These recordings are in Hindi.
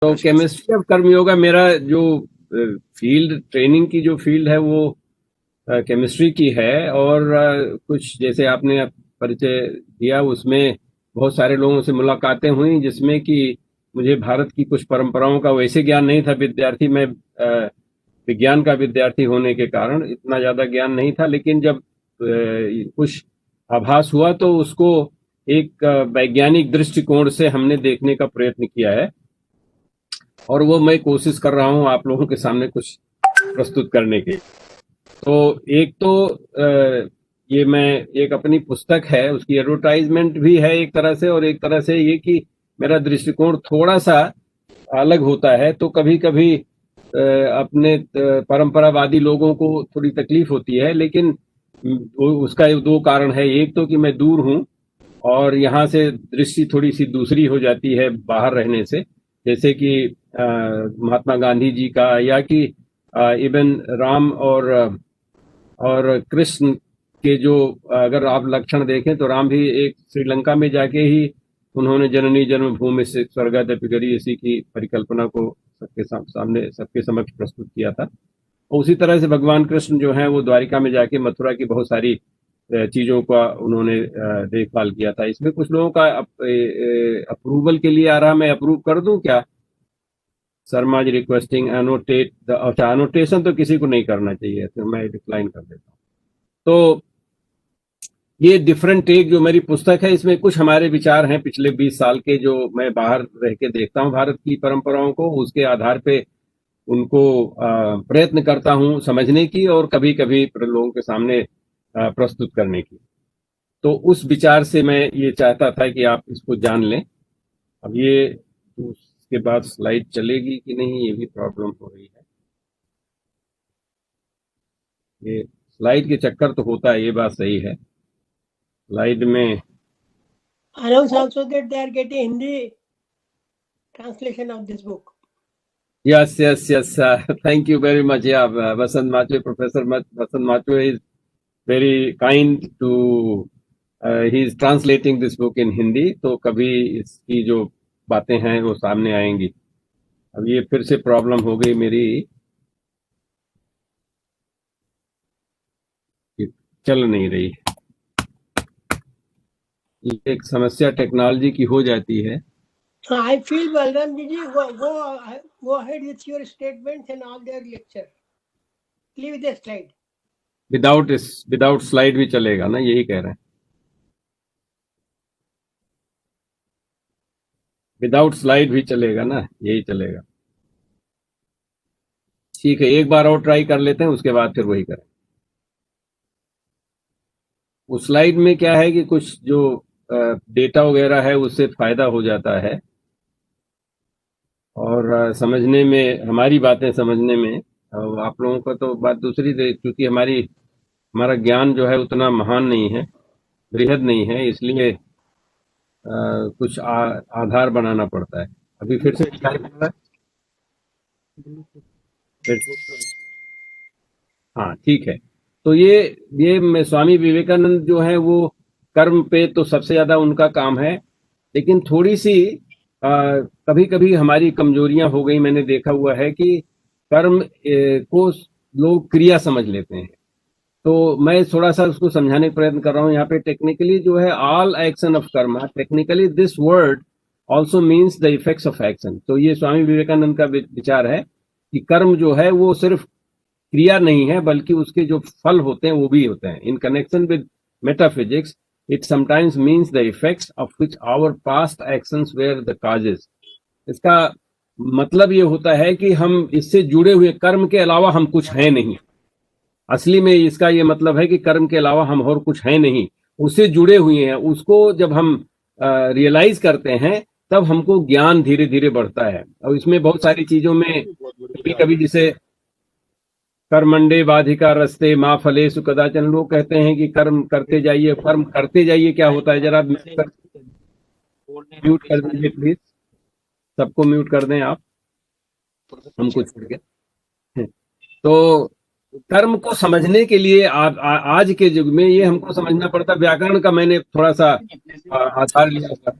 तो केमिस्ट्री ऑफ कर्मयोगा मेरा जो फील्ड ट्रेनिंग की जो फील्ड है वो केमिस्ट्री की है। और कुछ जैसे आपने परिचय दिया उसमें बहुत सारे लोगों से मुलाकातें हुई जिसमें कि मुझे भारत की कुछ परंपराओं का वैसे ज्ञान नहीं था। विद्यार्थी मैं विज्ञान का विद्यार्थी होने के कारण इतना ज्यादा ज्ञान नहीं था, लेकिन जब कुछ आभास हुआ तो उसको एक वैज्ञानिक दृष्टिकोण से हमने देखने का प्रयत्न किया है, और वो मैं कोशिश कर रहा हूँ आप लोगों के सामने कुछ प्रस्तुत करने की। तो एक तो ये मैं एक अपनी पुस्तक है उसकी एडवर्टाइजमेंट भी है एक तरह से, और एक तरह से ये कि मेरा दृष्टिकोण थोड़ा सा अलग होता है। तो कभी कभी अपने परंपरावादी लोगों को थोड़ी तकलीफ होती है, लेकिन उसका दो कारण है। एक तो कि मैं दूर हूँ और यहाँ से दृष्टि थोड़ी सी दूसरी हो जाती है बाहर रहने से, जैसे कि महात्मा गांधी जी का, या कि इवन राम और कृष्ण के जो अगर आप लक्षण देखें तो राम भी एक श्रीलंका में जाके ही उन्होंने जननी जन्मभूमि से स्वर्गादपि गरीयसी इसी की परिकल्पना को सबके सामने सबके समक्ष प्रस्तुत किया था। उसी तरह से भगवान कृष्ण जो है वो द्वारिका में जाके मथुरा की बहुत सारी चीजों का उन्होंने देखभाल किया था। इसमें कुछ लोगों का अप्रूवल के लिए आ रहा, मैं अप्रूव कर दूं क्या? Sharma ji requesting annotate the, अच्छा एनोटेशन तो किसी को नहीं करना चाहिए, तो मैं डिक्लाइन कर देता हूँ। तो ये डिफरेंट टेक जो मेरी पुस्तक है, इसमें कुछ हमारे विचार हैं पिछले 20 साल के, जो मैं बाहर रह के देखता हूँ भारत की परंपराओं को, उसके आधार पे उनको प्रयत्न करता हूँ समझने की, और कभी कभी लोगों के सामने प्रस्तुत करने की। तो उस विचार से मैं ये चाहता था कि आप इसको जान लें। अब ये उसके बाद स्लाइड चलेगी कि नहीं ये भी प्रॉब्लम हो रही है। ये स्लाइड के चक्कर तो होता है, ये बात सही है। स्लाइड में announce also that they are getting Hindi translation of this book. Yes. Thank you very much. Yeah, Vasant Macho, Professor Vasant Macho is very kind to. He is translating this book in Hindi, तो कभी इसकी जो बातें हैं वो सामने आएंगी। अब ये फिर से प्रॉब्लम हो गई मेरी, चल नहीं रही। ये एक समस्या टेक्नोलॉजी की हो जाती है। I feel Balram ji, go ahead with your statements and all their lecture. Leave the slide. Without slide भी चलेगा ना, यही कह रहे हैं? विदाउट स्लाइड भी चलेगा ना, यही चलेगा। ठीक है, एक बार और ट्राई कर लेते हैं, उसके बाद फिर वही करें। उस स्लाइड में क्या है कि कुछ जो डेटा वगैरह है उससे फायदा हो जाता है, और समझने में, हमारी बातें समझने में। आप लोगों का तो बात दूसरी, क्योंकि हमारा ज्ञान जो है उतना महान नहीं है, बृहद नहीं है, इसलिए कुछ आधार बनाना पड़ता है। अभी फिर से दिखाई पड़ रहा है? हाँ ठीक है। तो ये स्वामी विवेकानंद जो है वो कर्म पे तो सबसे ज्यादा उनका काम है, लेकिन थोड़ी सी कभी कभी हमारी कमजोरियां हो गई। मैंने देखा हुआ है कि कर्म को लोग क्रिया समझ लेते हैं, तो मैं थोड़ा सा उसको समझाने का प्रयत्न कर रहा हूँ। यहाँ पे टेक्निकली जो है ऑल एक्शन ऑफ कर्म, technically this word also means the effects of action. तो ये स्वामी विवेकानंद का विचार है कि कर्म जो है वो सिर्फ क्रिया नहीं है, बल्कि उसके जो फल होते हैं वो भी होते हैं। In connection with metaphysics it sometimes means the effects of which our past actions were the causes. इसका मतलब ये होता है कि हम इससे जुड़े हुए, कर्म के अलावा हम कुछ है नहीं। असली में इसका ये मतलब है कि कर्म के अलावा हम और कुछ है नहीं, उससे जुड़े हुए हैं। उसको जब हम रियलाइज करते हैं तब हमको ज्ञान धीरे धीरे बढ़ता है। और इसमें बहुत सारी चीजों में कभी कभी जैसे कर्मंडे बाधिका रस्ते माँ फलेषु कदाचन, लोग कहते हैं कि कर्म करते जाइए, कर्म करते जाइए। क्या होता है, जरा म्यूट कर दीजिए प्लीज, सबको म्यूट कर दें आप, हमको छोड़ के। तो कर्म को समझने के लिए आज के युग में ये हमको समझना पड़ता। व्याकरण का मैंने थोड़ा सा आधार लिया था।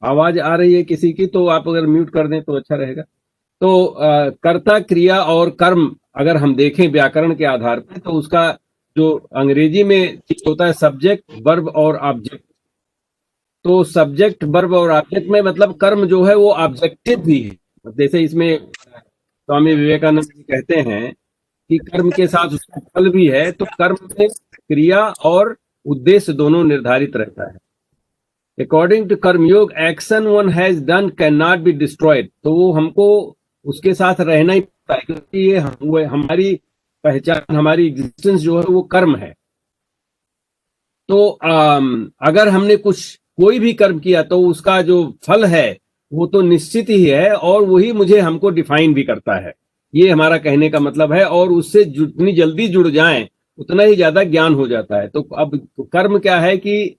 आवाज आ रही है किसी की, तो आप अगर म्यूट कर दें तो अच्छा रहेगा। तो कर्ता, क्रिया और कर्म अगर हम देखें व्याकरण के आधार पर, तो उसका जो अंग्रेजी में होता है सब्जेक्ट, वर्ब और ऑब्जेक्ट। तो सब्जेक्ट, वर्ब और ऑब्जेक्ट में मतलब कर्म जो है वो ऑब्जेक्टिव भी है। जैसे इसमें स्वामी विवेकानंद जी कहते हैं कि कर्म के साथ उसका फल भी है, तो कर्म में क्रिया और उद्देश्य दोनों निर्धारित रहता है। अकॉर्डिंग टू कर्मयोग, action one has done can not be destroyed. तो वो हमको उसके साथ रहना ही पड़ता है, क्योंकि ये वो हमारी पहचान, हमारी एग्जिस्टेंस जो है वो कर्म है। तो अगर हमने कोई भी कर्म किया तो उसका जो फल है वो तो निश्चित ही है, और वही मुझे हमको डिफाइन भी करता है। ये हमारा कहने का मतलब है। और उससे जितनी जल्दी जुड़ जाएं उतना ही ज्यादा ज्ञान हो जाता है। तो अब कर्म क्या है कि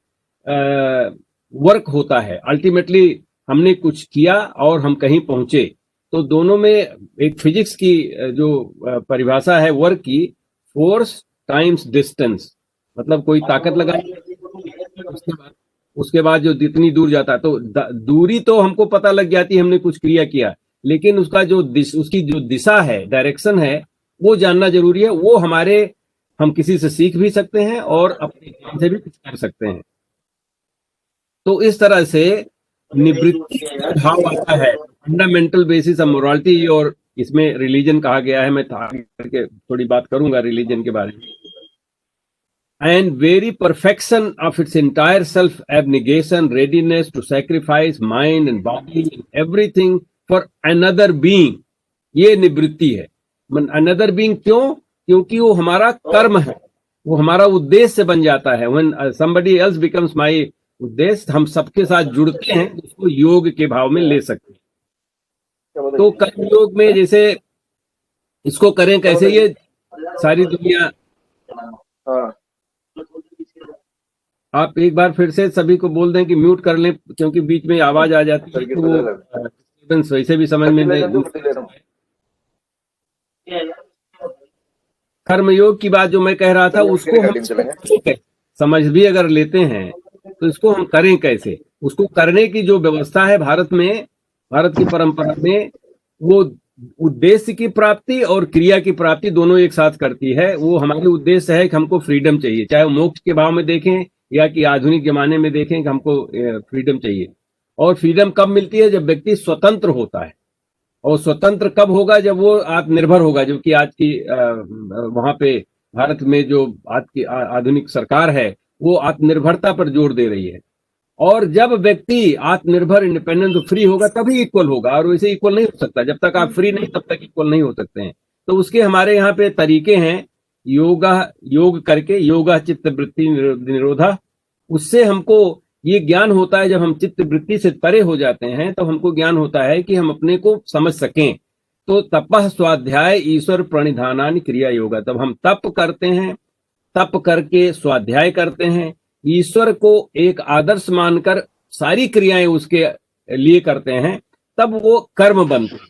वर्क होता है, अल्टीमेटली हमने कुछ किया और हम कहीं पहुंचे। तो दोनों में एक फिजिक्स की जो परिभाषा है वर्क की, फोर्स टाइम्स डिस्टेंस, मतलब कोई ताकत लगाई, उसके बाद जो जितनी दूर जाता है, तो दूरी तो हमको पता लग जाती है हमने कुछ क्रिया किया, लेकिन उसका जो उसकी जो दिशा है, डायरेक्शन है, वो जानना जरूरी है। वो हम किसी से सीख भी सकते हैं और अपने ज्ञान से भी कुछ कर सकते हैं। तो इस तरह से निवृत्ति का भाव आता है, फंडामेंटल बेसिस ऑफ मोरालिटी। और इसमें रिलीजन कहा गया है, मैं आगे करके थोड़ी बात करूंगा रिलीजन के बारे में। And very perfection of its entire self abnegation, readiness to sacrifice mind and body and everything for another being, ये निवृत्ति है। another being क्यों? क्योंकि वो हमारा कर्म है, वो हमारा उद्देश्य बन जाता है। when somebody else becomes my उद्देश्य, हम सबके साथ जुड़ते हैं, उसको योग के भाव में ले सकते हैं। तो कर्म योग में जैसे इसको करें कैसे, ये सारी दुनिया, आप एक बार फिर से सभी को बोल दें कि म्यूट कर लें, क्योंकि बीच में आवाज आ जाती है तो वो डिस्टर्बेंस वैसे भी समझ में नहीं। कर्मयोग की बात जो मैं कह रहा था, उसको हम समझ भी अगर लेते हैं तो इसको हम करें कैसे, उसको करने की जो व्यवस्था है भारत में, भारत की परंपरा में, वो उद्देश्य की प्राप्ति और क्रिया की प्राप्ति दोनों एक साथ करती है। वो हमारे उद्देश्य है कि हमको फ्रीडम चाहिए, चाहे वो मोक्ष के भाव में देखें या कि आधुनिक जमाने में देखें कि हमको फ्रीडम चाहिए। और फ्रीडम कब मिलती है? जब व्यक्ति स्वतंत्र होता है। और स्वतंत्र कब होगा? जब वो आत्मनिर्भर होगा, जबकि आज की वहां पे भारत में जो आज की आधुनिक सरकार है वो आत्मनिर्भरता पर जोर दे रही है। और जब व्यक्ति आत्मनिर्भर, इंडिपेंडेंट, फ्री होगा तभी इक्वल होगा, और वैसे इक्वल नहीं हो सकता। जब तक आप फ्री नहीं तब तक इक्वल नहीं हो सकते हैं। तो उसके हमारे यहाँ पे तरीके हैं, योग करके, योगा चित्त वृत्ति निरोधा, उससे हमको ये ज्ञान होता है। जब हम चित्त वृत्ति से परे हो जाते हैं तो हमको ज्ञान होता है कि हम अपने को समझ सकें। तो तपः स्वाध्याय ईश्वर प्रणिधानानि क्रिया योगा, तब हम तप करते हैं, तप करके स्वाध्याय करते हैं, ईश्वर को एक आदर्श मानकर सारी क्रियाएं उसके लिए करते हैं, तब वो कर्म बनते हैं।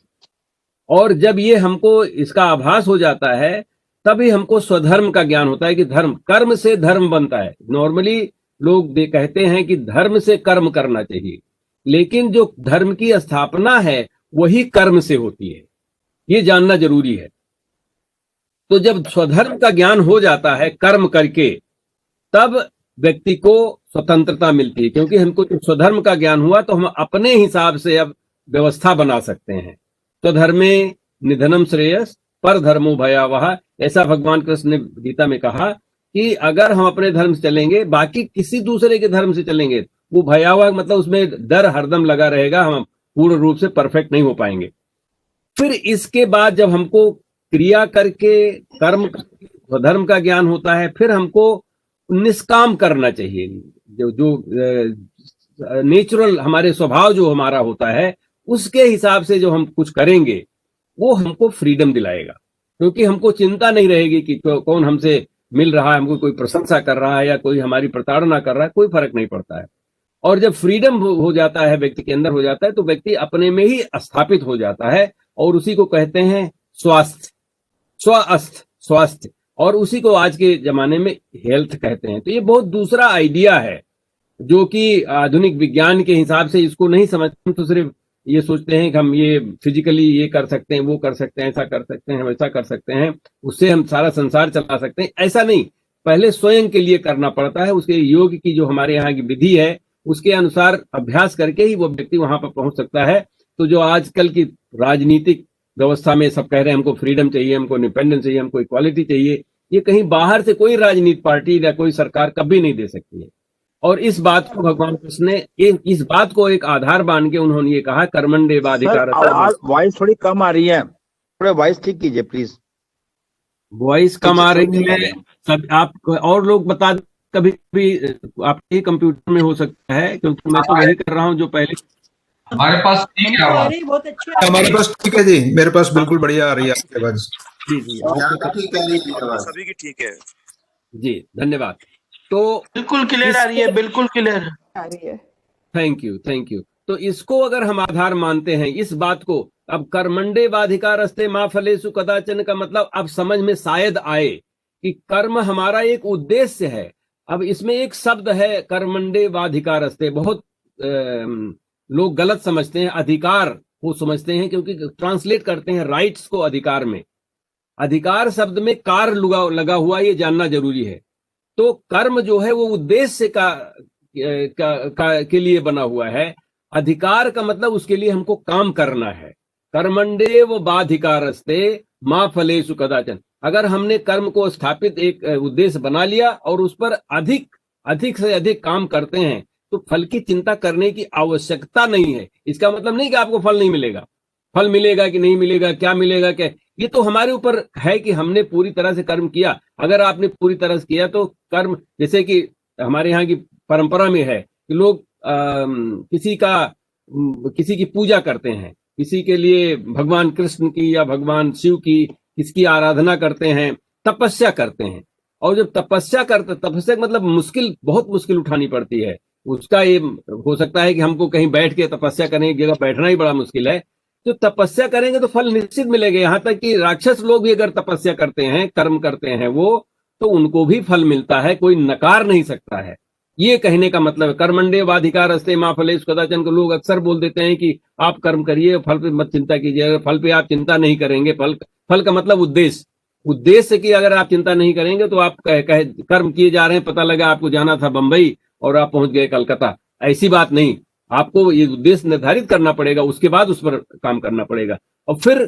और जब ये हमको इसका आभास हो जाता है तभी हमको स्वधर्म का ज्ञान होता है कि धर्म, कर्म से धर्म बनता है। नॉर्मली लोग कहते हैं कि धर्म से कर्म करना चाहिए, लेकिन जो धर्म की स्थापना है वही कर्म से होती है, ये जानना जरूरी है। तो जब स्वधर्म का ज्ञान हो जाता है कर्म करके, तब व्यक्ति को स्वतंत्रता मिलती है, क्योंकि हमको जब स्वधर्म का ज्ञान हुआ तो हम अपने हिसाब से अब व्यवस्था बना सकते हैं। स्वधर्मे निधनम श्रेयस पर धर्मो भयावह, ऐसा भगवान कृष्ण ने गीता में कहा कि अगर हम अपने धर्म से चलेंगे, बाकी किसी दूसरे के धर्म से चलेंगे, वो भयावह मतलब उसमें डर हरदम लगा रहेगा, हम पूर्ण रूप से परफेक्ट नहीं हो पाएंगे। फिर इसके बाद जब हमको क्रिया करके, कर्म करके स्वधर्म का ज्ञान होता है, फिर हमको निष्काम करना चाहिए। जो नेचुरल हमारे स्वभाव जो हमारा होता है, उसके हिसाब से जो हम कुछ करेंगे वो हमको फ्रीडम दिलाएगा, क्योंकि हमको चिंता नहीं रहेगी कि कौन हमसे मिल रहा है, हमको कोई प्रशंसा कर रहा है या कोई हमारी प्रताड़ना कर रहा है, कोई फर्क नहीं पड़ता है। और जब फ्रीडम हो जाता है, व्यक्ति के अंदर हो जाता है, तो व्यक्ति अपने में ही स्थापित हो जाता है, और उसी को कहते हैं स्वास्थ्य, स्वास्थ्य, और उसी को आज के जमाने में हेल्थ कहते हैं। तो ये बहुत दूसरा आइडिया है। जो कि आधुनिक विज्ञान के हिसाब से इसको नहीं समझते। हम तो सिर्फ ये सोचते हैं कि हम ये फिजिकली ये कर सकते हैं, वो कर सकते हैं, ऐसा कर सकते हैं, वैसा कर सकते हैं, उससे हम सारा संसार चला सकते हैं। ऐसा नहीं, पहले स्वयं के लिए करना पड़ता है। उसके योग की जो हमारे यहाँ की विधि है उसके अनुसार अभ्यास करके ही वो व्यक्ति वहां पर पहुंच सकता है। तो जो आजकल की राजनीतिक व्यवस्था में सब कह रहे हैं हमको फ्रीडम चाहिए, हमको इंडिपेंडेंस चाहिए, हमको इक्वालिटी चाहिए, ये कहीं बाहर से कोई राजनीतिक पार्टी या कोई सरकार कभी नहीं दे सकती है। और इस बात को भगवान कृष्ण ने इस बात को एक आधार मान के उन्होंने ये कहा सर कर्मण्येवाधिकारः। आवाज वॉइस थोड़ी कम आ रही है, थोड़ा वॉइस ठीक कीजिए प्लीज। वॉइस कम आ रही है सब आप और लोग बता दें, कभी भी आपके कंप्यूटर में हो सकता है, क्योंकि मैं तो वही कर रहा हूँ जो पहले। हमारे पास ठीक है हमको आ आवाज। रही बहुत अच्छी आ हमारे रही है। पास ठीक है जी, मेरे पास बिल्कुल बढ़िया आ रही है आपकी आवाज। जी जी यहाँ का ठीक है, नहीं आवाज। सभी की ठीक है। जी धन्यवाद। तो बिल्कुल क्लियर आ रही है, बिल्कुल क्लियर आ रही है। Thank you, thank you. तो इसको अगर हम आधार मानते हैं इस बात को, अब कर्मण्येवाधिकारस्ते मा फलेषु कदाचन का मतलब अब समझ में शायद आए कि कर्म हमारा एक उद्देश्य है। अब इसमें एक शब्द है कर्मण्येवाधिकारस्ते, बहुत लोग गलत समझते हैं, अधिकार को समझते हैं, क्योंकि ट्रांसलेट करते हैं राइट्स को अधिकार में। अधिकार शब्द में कार लगा हुआ, ये जानना जरूरी है। तो कर्म जो है वो उद्देश्य के लिए बना हुआ है। अधिकार का मतलब उसके लिए हमको काम करना है। कर्मण्येव बाधिकारस्ते मा फलेषु कदाचन। अगर हमने कर्म को स्थापित एक उद्देश्य बना लिया और उस पर अधिक से अधिक काम करते हैं तो फल की चिंता करने की आवश्यकता नहीं है। इसका मतलब नहीं कि आपको फल नहीं मिलेगा, फल मिलेगा कि नहीं मिलेगा, क्या मिलेगा, क्या, ये तो हमारे ऊपर है कि हमने पूरी तरह से कर्म किया। अगर आपने पूरी तरह से किया तो कर्म, जैसे कि हमारे यहाँ की परंपरा में है कि लोग किसी की पूजा करते हैं, किसी के लिए भगवान कृष्ण की या भगवान शिव की किसकी आराधना करते हैं, तपस्या करते हैं। और जब तपस्या का मतलब बहुत मुश्किल उठानी पड़ती है। उसका ये हो सकता है कि हमको कहीं बैठ के तपस्या करने की जगह बैठना ही बड़ा मुश्किल है। तो तपस्या करेंगे तो फल निश्चित मिलेगा। यहाँ तक कि राक्षस लोग भी अगर तपस्या करते हैं, कर्म करते हैं वो, तो उनको भी फल मिलता है, कोई नकार नहीं सकता है। ये कहने का मतलब है कर्मण्येवाधिकारस्ते मा फलेषु कदाचन को लोग अक्सर बोल देते हैं कि आप कर्म करिए, फल पे मत चिंता कीजिए। अगर फल पे आप चिंता नहीं करेंगे, फल का मतलब उद्देश्य की अगर आप चिंता नहीं करेंगे तो आप कर्म किए जा रहे हैं, पता लगा आपको जाना था बंबई और आप पहुंच गए कलकत्ता, ऐसी बात नहीं। आपको ये उद्देश्य निर्धारित करना पड़ेगा, उसके बाद उस पर काम करना पड़ेगा। और फिर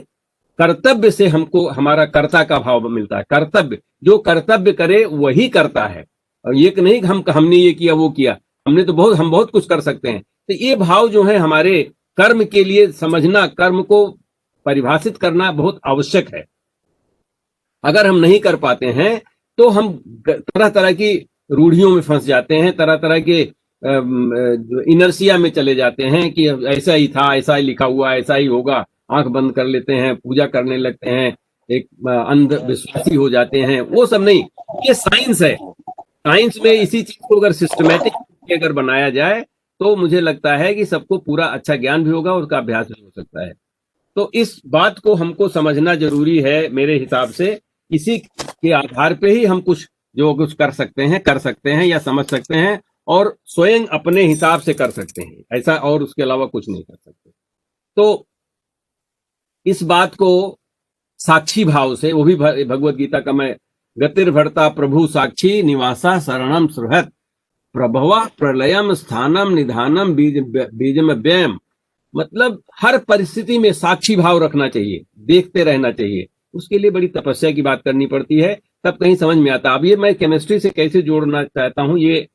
कर्तव्य से हमको हमारा कर्ता का भाव मिलता है। कर्तव्य, जो कर्तव्य करे वही करता है। और ये नहीं कि हमने ये किया वो किया, हम बहुत कुछ कर सकते हैं। तो ये भाव जो है हमारे कर्म के लिए समझना, कर्म को परिभाषित करना बहुत आवश्यक है। अगर हम नहीं कर पाते हैं तो हम तरह तरह की रूढ़ियों में फंस जाते हैं, तरह तरह के इनर्सिया में चले जाते हैं कि ऐसा ही था, ऐसा ही लिखा हुआ, ऐसा ही होगा, आंख बंद कर लेते हैं, पूजा करने लगते हैं, एक अंधविश्वासी हो जाते हैं। वो सब नहीं, ये साइंस है। साइंस में इसी चीज को अगर सिस्टमेटिक अगर बनाया जाए तो मुझे लगता है कि सबको पूरा अच्छा ज्ञान भी होगा, उसका अभ्यास भी हो सकता है। तो इस बात को हमको समझना जरूरी है मेरे हिसाब से। इसी के आधार पे ही हम कुछ कर सकते हैं या समझ सकते हैं, और स्वयं अपने हिसाब से कर सकते हैं, ऐसा, और उसके अलावा कुछ नहीं कर सकते। तो इस बात को साक्षी भाव से, वो भी भगवत गीता का मैं गतिर्भर्ता प्रभु साक्षी निवासा शरणम सुहृत प्रभवा प्रलयम स्थानम निधानम बीजम व्ययम, मतलब हर परिस्थिति में साक्षी भाव रखना चाहिए, देखते रहना चाहिए। उसके लिए बड़ी तपस्या की बात करनी पड़ती है, तब कहीं समझ में आता। अब ये मैं केमिस्ट्री से कैसे जोड़ना चाहता हूँ, ये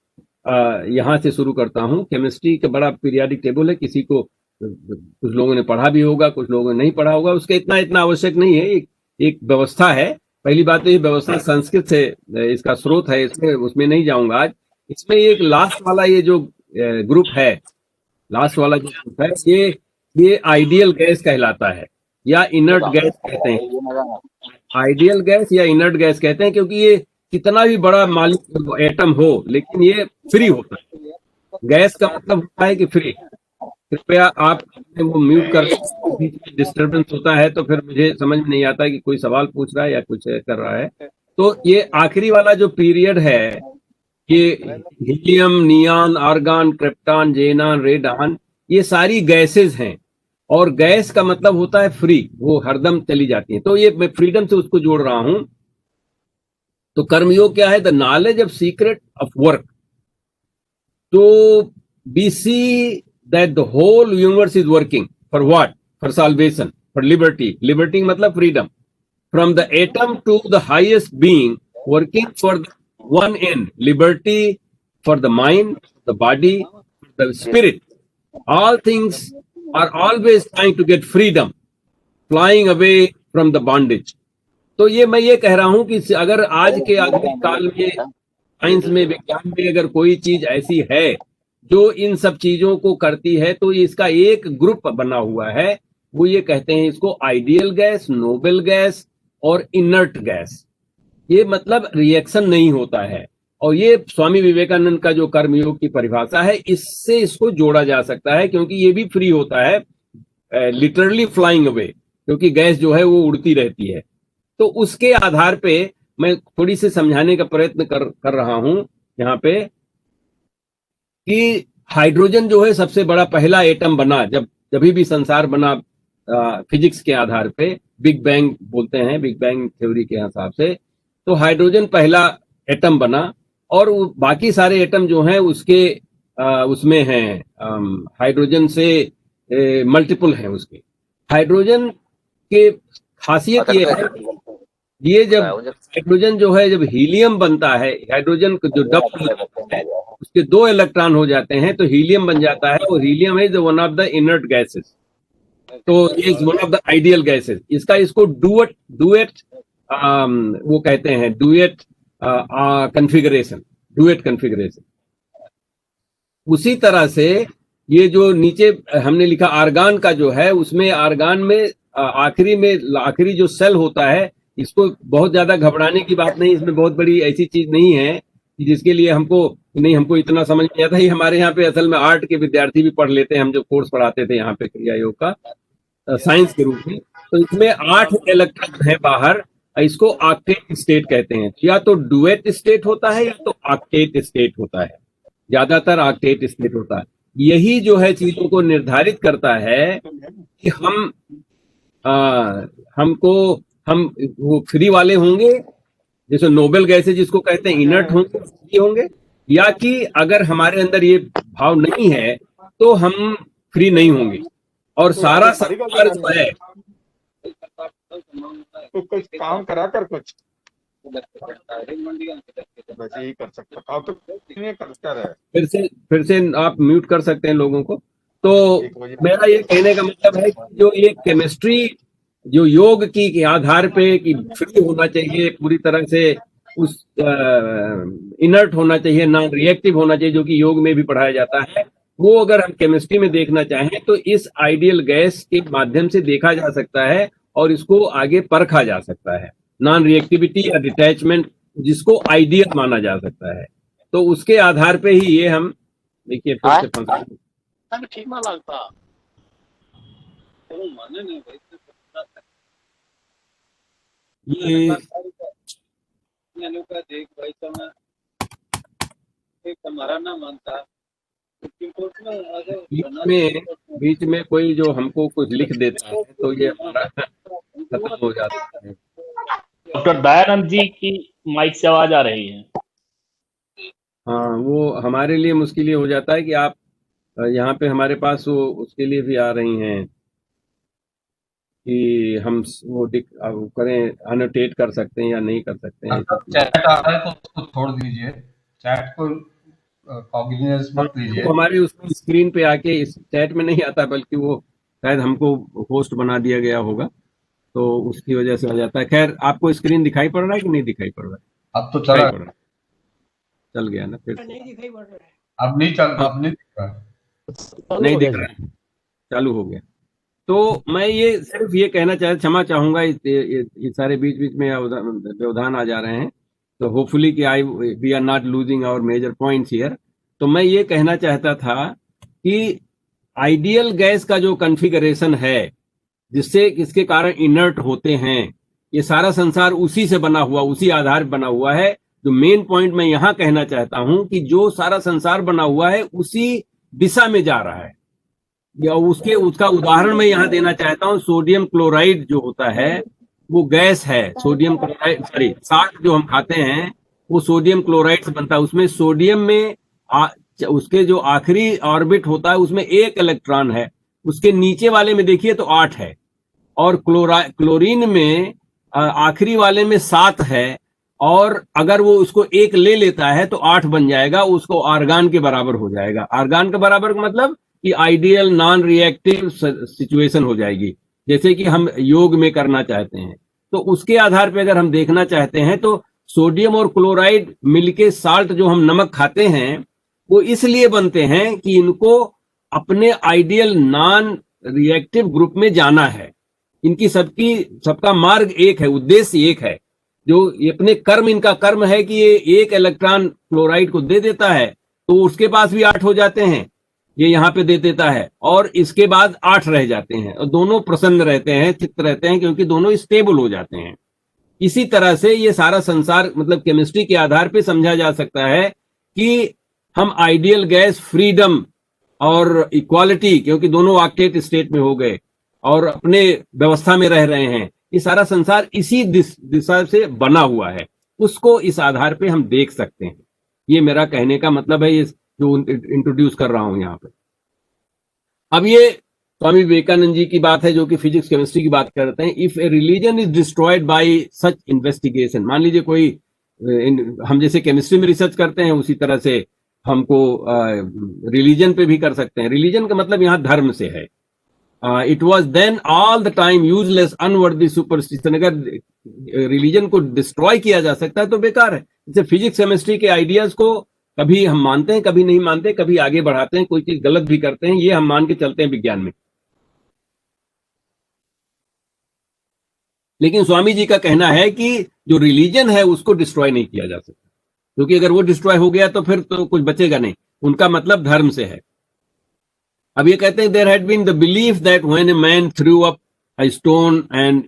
यहाँ से शुरू करता हूँ। केमिस्ट्री का बड़ा पीरियाडिक टेबल है, किसी को, कुछ लोगों ने पढ़ा भी होगा, कुछ लोगों ने नहीं पढ़ा होगा, उसका इतना आवश्यक नहीं है। एक व्यवस्था है। पहली बात तो ये व्यवस्था संस्कृत से इसका स्रोत है, उसमें नहीं जाऊंगा आज। इसमें एक लास्ट वाला ये जो ग्रुप है, लास्ट वाला जो ग्रुप है, ये आइडियल गैस कहलाता है या इनर्ट गैस कहते हैं। आइडियल गैस या इनर्ट गैस कहते हैं क्योंकि ये कितना भी बड़ा मालिक एटम हो, लेकिन ये फ्री होता है। गैस का मतलब होता है कि फ्री। कृपया आप वो म्यूट कर, डिस्टर्बेंस होता है तो फिर मुझे समझ में नहीं आता कि कोई सवाल पूछ रहा है या कुछ कर रहा है। तो ये आखिरी वाला जो पीरियड है, ये helium, neon, argon, krypton, xenon, radon, ये सारी गैसेस हैं। और गैस का मतलब होता है फ्री, वो हरदम चली जाती है। तो ये मैं फ्रीडम से उसको जोड़ रहा हूं। तो कर्मयोग क्या है? The knowledge of secret of work. तो we see that the whole universe is working for what? For salvation, for liberty. Liberty मतलब freedom. From the atom to the highest being, working for the one end, liberty for the mind, the body, the spirit. All things are always trying to get freedom, flying away from the bondage. तो ये मैं ये कह रहा हूं कि अगर आज के आधुनिक काल में साइंस में, विज्ञान में अगर कोई चीज ऐसी है जो इन सब चीजों को करती है, तो इसका एक ग्रुप बना हुआ है। वो ये कहते हैं इसको आइडियल गैस, नोबल गैस और इनर्ट गैस। ये मतलब रिएक्शन नहीं होता है। और ये स्वामी विवेकानंद का जो कर्मयोग की परिभाषा है, इससे इसको जोड़ा जा सकता है, क्योंकि ये भी फ्री होता है, लिटरली फ्लाइंग अवे, क्योंकि गैस जो है वो उड़ती रहती है। तो उसके आधार पे मैं थोड़ी सी समझाने का प्रयत्न कर रहा हूं यहाँ पे कि हाइड्रोजन जो है सबसे बड़ा पहला एटम बना जब भी संसार बना फिजिक्स के आधार पे, बिग बैंग बोलते हैं, बिग बैंग थ्योरी के हिसाब से। तो हाइड्रोजन पहला एटम बना और बाकी सारे एटम जो हैं उसके उसमें हैं, हाइड्रोजन से मल्टीपल हैं उसके। हाइड्रोजन के खासियत ये है, ये जब हाइड्रोजन जो है जब हीलियम बनता है, हाइड्रोजन को जो डबल हो जाता है उसके 2 इलेक्ट्रॉन हो जाते हैं तो हीलियम बन जाता है। और helium is one of the inert gases. तो ये one of the ideal gases. इसको डुएट वो कहते हैं, डुएट कॉन्फ़िगरेशन, डुएट कॉन्फ़िगरेशन। उसी तरह से ये जो नीचे हमने लिखा आर्गन का जो है, उसमें आर्गन में आखिरी जो सेल होता है, इसको बहुत ज्यादा घबराने की बात नहीं। इसमें बहुत बड़ी ऐसी चीज नहीं है जिसके लिए हमको इतना समझ नहीं आता। ये हमारे यहाँ पे असल में आर्ट के विद्यार्थी भी पढ़ लेते हैं, हम जो कोर्स पढ़ाते थे यहाँ पे क्रिया योग का साइंस के रूप में। तो इसमें 8 इलेक्ट्रॉन है बाहर, इसको ऑक्टेट स्टेट कहते हैं। या तो डुएट स्टेट होता है या तो ऑक्टेट स्टेट होता है, ज्यादातर ऑक्टेट स्टेट होता है। यही जो है चीजों को निर्धारित करता है कि हम वो फ्री वाले होंगे, जैसे नोबल गैसेस जिसको कहते हैं इनर्ट होंगे, या कि अगर हमारे अंदर ये भाव नहीं है तो हम फ्री नहीं होंगे। और सारा संसार जो है तो कुछ काम करा कर कुछ वैसे ही कर सकता, काम तो नहीं करता रहे। फिर से आप म्यूट कर सकते हैं लोगों को। तो मेरा ये कहने का मतलब है कि जो ये केमिस्ट्री जो योग की के आधार पे कि फ्री होना चाहिए, पूरी तरह से उस इनर्ट होना चाहिए, नॉन रिएक्टिव होना चाहिए, जो कि योग में भी पढ़ाया जाता है, वो अगर हम केमिस्ट्री में देखना चाहें तो इस आइडियल गैस के माध्यम से देखा जा सकता है और इसको आगे परखा जा सकता है। नॉन रिएक्टिविटी या डिटैचमेंट जिसको आइडियल माना जा सकता है, तो उसके आधार पे ही ये हम देखिए फिर से ठीक ना लगता ये देख भाई तो मैं एक हमारा ना मानता बीच में कोई जो हमको कुछ लिख देता है तो ये हमारा खत्म हो जाता है। डॉक्टर दयानंद जी की माइक से आवाज आ रही है। हाँ, वो हमारे लिए मुश्किल ये हो जाता है कि आप यहाँ पे हमारे पास वो उसके लिए भी आ रही हैं कि हम वो करें, अनोटेट कर सकते हैं या नहीं कर सकते हैं। चैट आ रहा है तो उसको छोड़ दीजिए, चैट को कॉग्निजेंस मत लीजिए। तो हमारे उस स्क्रीन पे आके इस चैट में नहीं आता, बल्कि वो शायद हमको होस्ट बना दिया गया होगा तो उसकी वजह से हो जाता है। खैर, आपको स्क्रीन दिखाई पड़ रहा है कि नहीं दिखाई पड़ रहा है? अब तो चला, चल गया ना फिर? नहीं दिखाई पड़ रहा है। अब नहीं दिख रहा है, नहीं दिख रहा है, चालू हो गया। तो मैं ये सिर्फ ये कहना क्षमा चाहूंगा, ये सारे बीच में व्यवधान आ जा रहे हैं, तो होपफुली कि we are not losing our major points here. तो मैं ये कहना चाहता था कि आइडियल गैस का जो कॉन्फ़िगरेशन है जिसके कारण इनर्ट होते हैं, ये सारा संसार उसी से बना हुआ, उसी आधार बना हुआ है। जो मेन पॉइंट मैं यहां कहना चाहता हूं कि जो सारा संसार बना हुआ है उसी दिशा में जा रहा है। या उसका उदाहरण मैं यहां देना चाहता हूं। सोडियम क्लोराइड जो होता है वो गैस है। सोडियम क्लोराइड साल्ट जो हम खाते हैं वो सोडियम क्लोराइड से बनता है। उसमें सोडियम में उसके जो आखिरी ऑर्बिट होता है उसमें 1 इलेक्ट्रॉन है, उसके नीचे वाले में देखिए तो 8 है, और क्लोरीन में आखिरी वाले में 7 है, और अगर वो उसको 1 ले लेता है तो 8 बन जाएगा, उसको आर्गन के बराबर हो जाएगा। आर्गन के बराबर का मतलब कि आइडियल नॉन रिएक्टिव सिचुएशन हो जाएगी, जैसे कि हम योग में करना चाहते हैं। तो उसके आधार पर अगर हम देखना चाहते हैं तो सोडियम और क्लोराइड मिलके साल्ट जो हम नमक खाते हैं वो इसलिए बनते हैं कि इनको अपने आइडियल नॉन रिएक्टिव ग्रुप में जाना है। इनकी सबका मार्ग एक है, उद्देश्य एक है। जो अपने कर्म, इनका कर्म है कि ये 1 इलेक्ट्रॉन क्लोराइड को दे देता है तो उसके पास भी 8 हो जाते हैं, ये यहाँ पे दे देता है, और इसके बाद 8 रह जाते हैं, और दोनों प्रसन्न रहते हैं, चित्त रहते हैं, क्योंकि दोनों स्टेबल हो जाते हैं। इसी तरह से ये सारा संसार मतलब केमिस्ट्री के आधार पे समझा जा सकता है कि हम आइडियल गैस, फ्रीडम और इक्वालिटी, क्योंकि दोनों ऑक्टेट स्टेट में हो गए और अपने व्यवस्था में रह रहे हैं, ये सारा संसार इसी दिशा से बना हुआ है। उसको इस आधार पे हम देख सकते हैं। ये मेरा कहने का मतलब है, ये जो इंट्रोड्यूस कर रहा हूं यहाँ पे। अब ये स्वामी विवेकानंद जी की बात है जो कि फिजिक्स केमिस्ट्री की बात करते हैं। If A religion is destroyed by such investigation, मान लीजिए कोई हम जैसे केमिस्ट्री में रिसर्च करते हैं उसी तरह से हमको रिलीजन पे भी कर सकते हैं। रिलीजन का मतलब यहाँ धर्म से है। It was then all the time useless unworthy superstition. अगर रिलीजन को डिस्ट्रॉय किया जा सकता है तो बेकार है। जैसे फिजिक्स केमिस्ट्री के आइडियाज को कभी हम मानते हैं, कभी नहीं मानते, कभी आगे बढ़ाते हैं, कोई चीज गलत भी करते हैं, ये हम मान के चलते हैं विज्ञान में। लेकिन स्वामी जी का कहना है कि जो रिलीजन है उसको डिस्ट्रॉय नहीं किया जा सकता, क्योंकि अगर वो डिस्ट्रॉय हो गया तो फिर तो कुछ बचेगा नहीं। उनका मतलब धर्म से है। अब ये कहते हैं there had been the belief that when a man threw up a stone and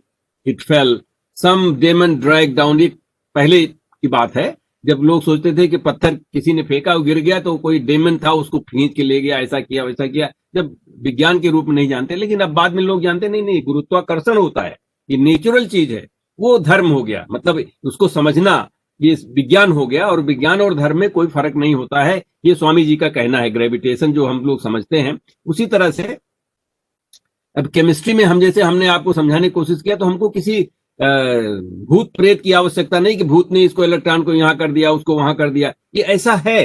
it fell some demon drag down. ये पहले की बात है जब लोग सोचते थे कि पत्थर किसी ने फेंका, वो गिर गया तो कोई डेमन था उसको खींच के ले गया, ऐसा किया वैसा किया, जब विज्ञान के रूप में नहीं जानते। लेकिन अब बाद में लोग जानते नहीं, गुरुत्वाकर्षण होता है, ये नेचुरल चीज है, वो धर्म हो गया। मतलब उसको समझना ये विज्ञान हो गया, और विज्ञान और धर्म में कोई फर्क नहीं होता है, ये स्वामी जी का कहना है। ग्रेविटेशन जो हम लोग समझते हैं उसी तरह से अब केमिस्ट्री में हम जैसे हमने आपको समझाने की कोशिश किया, तो हमको किसी भूत प्रेत की आवश्यकता नहीं कि भूत ने इसको इलेक्ट्रॉन को यहां कर दिया, उसको वहां कर दिया, ये ऐसा है।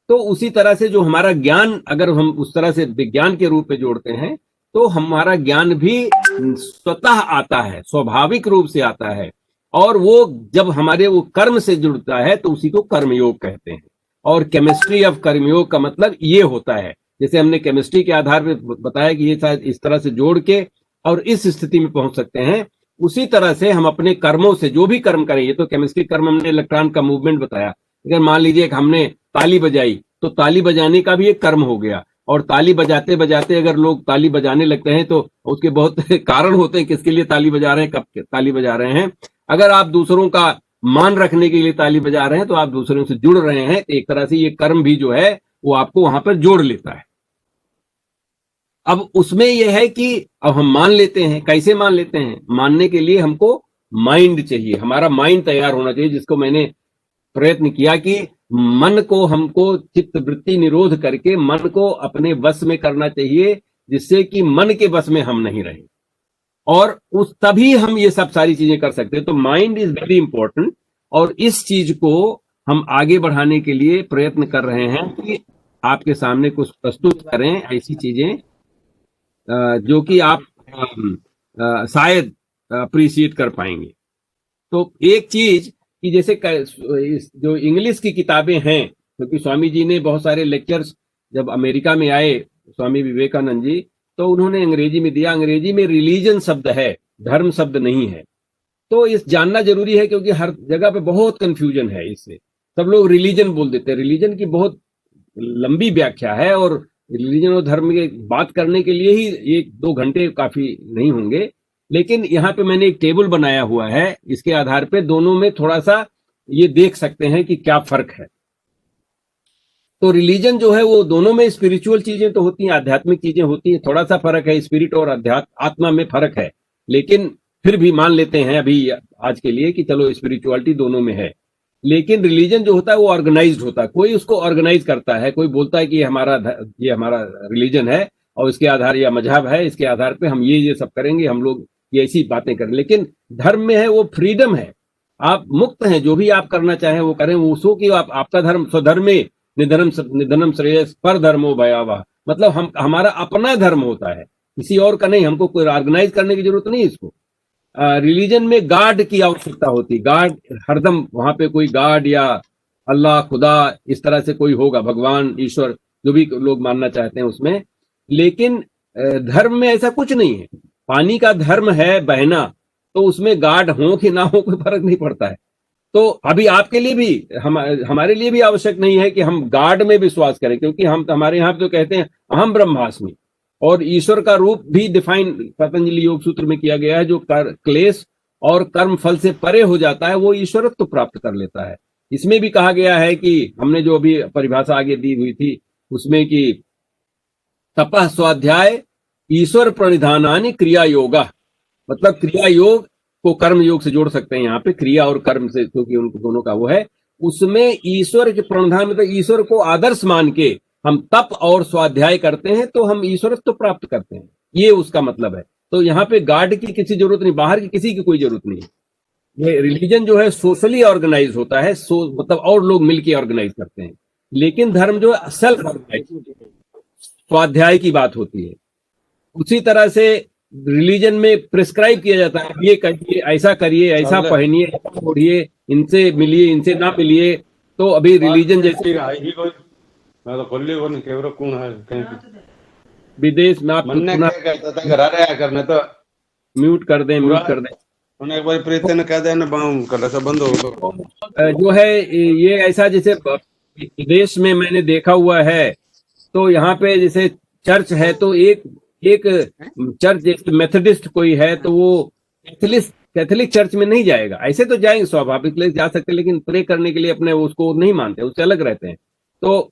तो उसी तरह से जो हमारा ज्ञान, अगर हम उस तरह से विज्ञान के रूप में जोड़ते हैं तो हमारा ज्ञान भी स्वतः आता है, स्वाभाविक रूप से आता है, और वो जब हमारे वो कर्म से जुड़ता है तो उसी को कर्मयोग कहते हैं। और केमिस्ट्री ऑफ कर्मयोग का मतलब ये होता है, जैसे हमने केमिस्ट्री के आधार पर बताया कि ये शायद इस तरह से जोड़ के और इस स्थिति में पहुंच सकते हैं, उसी तरह से हम अपने कर्मों से जो भी कर्म करें, ये तो केमिस्ट्री कर्म, हमने इलेक्ट्रॉन का मूवमेंट बताया। अगर मान लीजिए कि हमने ताली बजाई तो ताली बजाने का भी एक कर्म हो गया, और ताली बजाते बजाते अगर लोग ताली बजाने लगते हैं तो उसके बहुत कारण होते हैं, किसके लिए ताली बजा रहे हैं, कब ताली बजा रहे हैं। अगर आप दूसरों का मान रखने के लिए ताली बजा रहे हैं तो आप दूसरों से जुड़ रहे हैं, एक तरह से ये कर्म भी जो है वो आपको वहां पर जोड़ लेता है। अब उसमें यह है कि अब हम मान लेते हैं, कैसे मान लेते हैं? मानने के लिए हमको माइंड चाहिए, हमारा माइंड तैयार होना चाहिए, जिसको मैंने प्रयत्न किया कि मन को हमको चित्त वृत्ति निरोध करके मन को अपने वश में करना चाहिए, जिससे कि मन के वश में हम नहीं रहें, और उस तभी हम ये सब सारी चीजें कर सकते हैं। तो माइंड इज वेरी इंपॉर्टेंट, और इस चीज को हम आगे बढ़ाने के लिए प्रयत्न कर रहे हैं कि आपके सामने कुछ प्रस्तुत करें ऐसी चीजें जो कि आप शायद अप्रिशिएट कर पाएंगे। तो एक चीज कि जैसे जो इंग्लिश की किताबें हैं, क्योंकि स्वामी जी ने बहुत सारे लेक्चर्स जब अमेरिका में आए, स्वामी विवेकानंद जी, तो उन्होंने अंग्रेजी में दिया। अंग्रेजी में रिलीजन शब्द है, धर्म शब्द नहीं है। तो इस जानना जरूरी है, क्योंकि हर जगह पे बहुत कंफ्यूजन है इससे, सब लोग रिलीजन बोल देते हैं। रिलीजन की बहुत लंबी व्याख्या है, और रिलीजन और धर्म की बात करने के लिए ही 1-2 घंटे काफी नहीं होंगे। लेकिन यहाँ पे मैंने एक टेबल बनाया हुआ है, इसके आधार पे दोनों में थोड़ा सा ये देख सकते हैं कि क्या फर्क है। तो रिलीजन जो है वो दोनों में स्पिरिचुअल चीजें तो होती हैं, आध्यात्मिक चीजें होती हैं, थोड़ा सा फर्क है, स्पिरिट और आत्मा में फर्क है, लेकिन फिर भी मान लेते हैं अभी आज के लिए कि चलो स्पिरिचुअलिटी दोनों में है। लेकिन रिलीजन जो होता है वो ऑर्गेनाइज्ड होता है, कोई उसको ऑर्गेनाइज करता है, कोई बोलता है कि ये हमारा रिलीजन है और इसके आधार या मजहब है, इसके आधार पे हम ये सब करेंगे, हम लोग ये ऐसी बातें करें। लेकिन धर्म में है वो फ्रीडम है, आप मुक्त हैं, जो भी आप करना चाहें वो करें, वो सो कि आपका धर्म स्वधर्मे निधनम श्रेयस पर धर्मो भयावह, मतलब हमारा अपना धर्म होता है, किसी और का नहीं, हमको कोई ऑर्गेनाइज करने की जरूरत नहीं। इसको रिलीजन में गार्ड की आवश्यकता होती, गार्ड हरदम वहां पे कोई गार्ड या अल्लाह खुदा इस तरह से कोई होगा, भगवान ईश्वर जो भी लोग मानना चाहते हैं उसमें। लेकिन धर्म में ऐसा कुछ नहीं है, पानी का धर्म है बहना, तो उसमें गार्ड हो कि ना हो कोई फर्क नहीं पड़ता है। तो अभी आपके लिए भी हमारे लिए भी आवश्यक नहीं है कि हम गार्ड में विश्वास करें, क्योंकि हम हमारे यहाँ तो कहते हैं अहम ब्रह्मास्मि, और ईश्वर का रूप भी डिफाइन पतंजलि योग सूत्र में किया गया है, जो क्लेश और कर्म फल से परे हो जाता है वो ईश्वरत्व प्राप्त कर लेता है। इसमें भी कहा गया है कि हमने जो अभी परिभाषा आगे दी हुई थी उसमें कि तपः स्वाध्याय ईश्वर प्रणिधानानि क्रिया योगा, मतलब क्रिया योग को कर्म योग से जोड़ सकते हैं यहाँ पे, क्रिया और कर्म से, क्योंकि उनको दोनों का वो है, उसमें ईश्वर के प्रणिधान मतलब ईश्वर को आदर्श मान के हम तप और स्वाध्याय करते हैं तो हम ईश्वरत्व तो प्राप्त करते हैं, ये उसका मतलब है। तो यहाँ पे गार्ड की किसी जरूरत नहीं, बाहर की किसी की कोई जरूरत नहीं है। ये रिलीजन जो है सोशली ऑर्गेनाइज होता है, मतलब और लोग मिलकर ऑर्गेनाइज करते हैं। लेकिन धर्म जो है सेल्फ ऑर्गेनाइज, स्वाध्याय की बात होती है। उसी तरह से रिलीजन में प्रिस्क्राइब किया जाता है, ये करिए, ऐसा करिए, ऐसा पहनिए, ऐसा ओढ़िए, इनसे मिलिए, इनसे ना मिलिए। तो अभी रिलीजन जैसे विदेश में आप म्यूट कर दें, जो है ये ऐसा जैसे विदेश में मैंने देखा हुआ है। तो यहाँ पे जैसे चर्च है तो एक चर्च जैसे मेथोडिस्ट कोई है तो वो कैथोलिक चर्च में नहीं जाएगा, ऐसे तो जाएंगे स्वाभाविक जा सकते, लेकिन प्रे करने के लिए अपने उसको नहीं मानते, उससे अलग रहते हैं। तो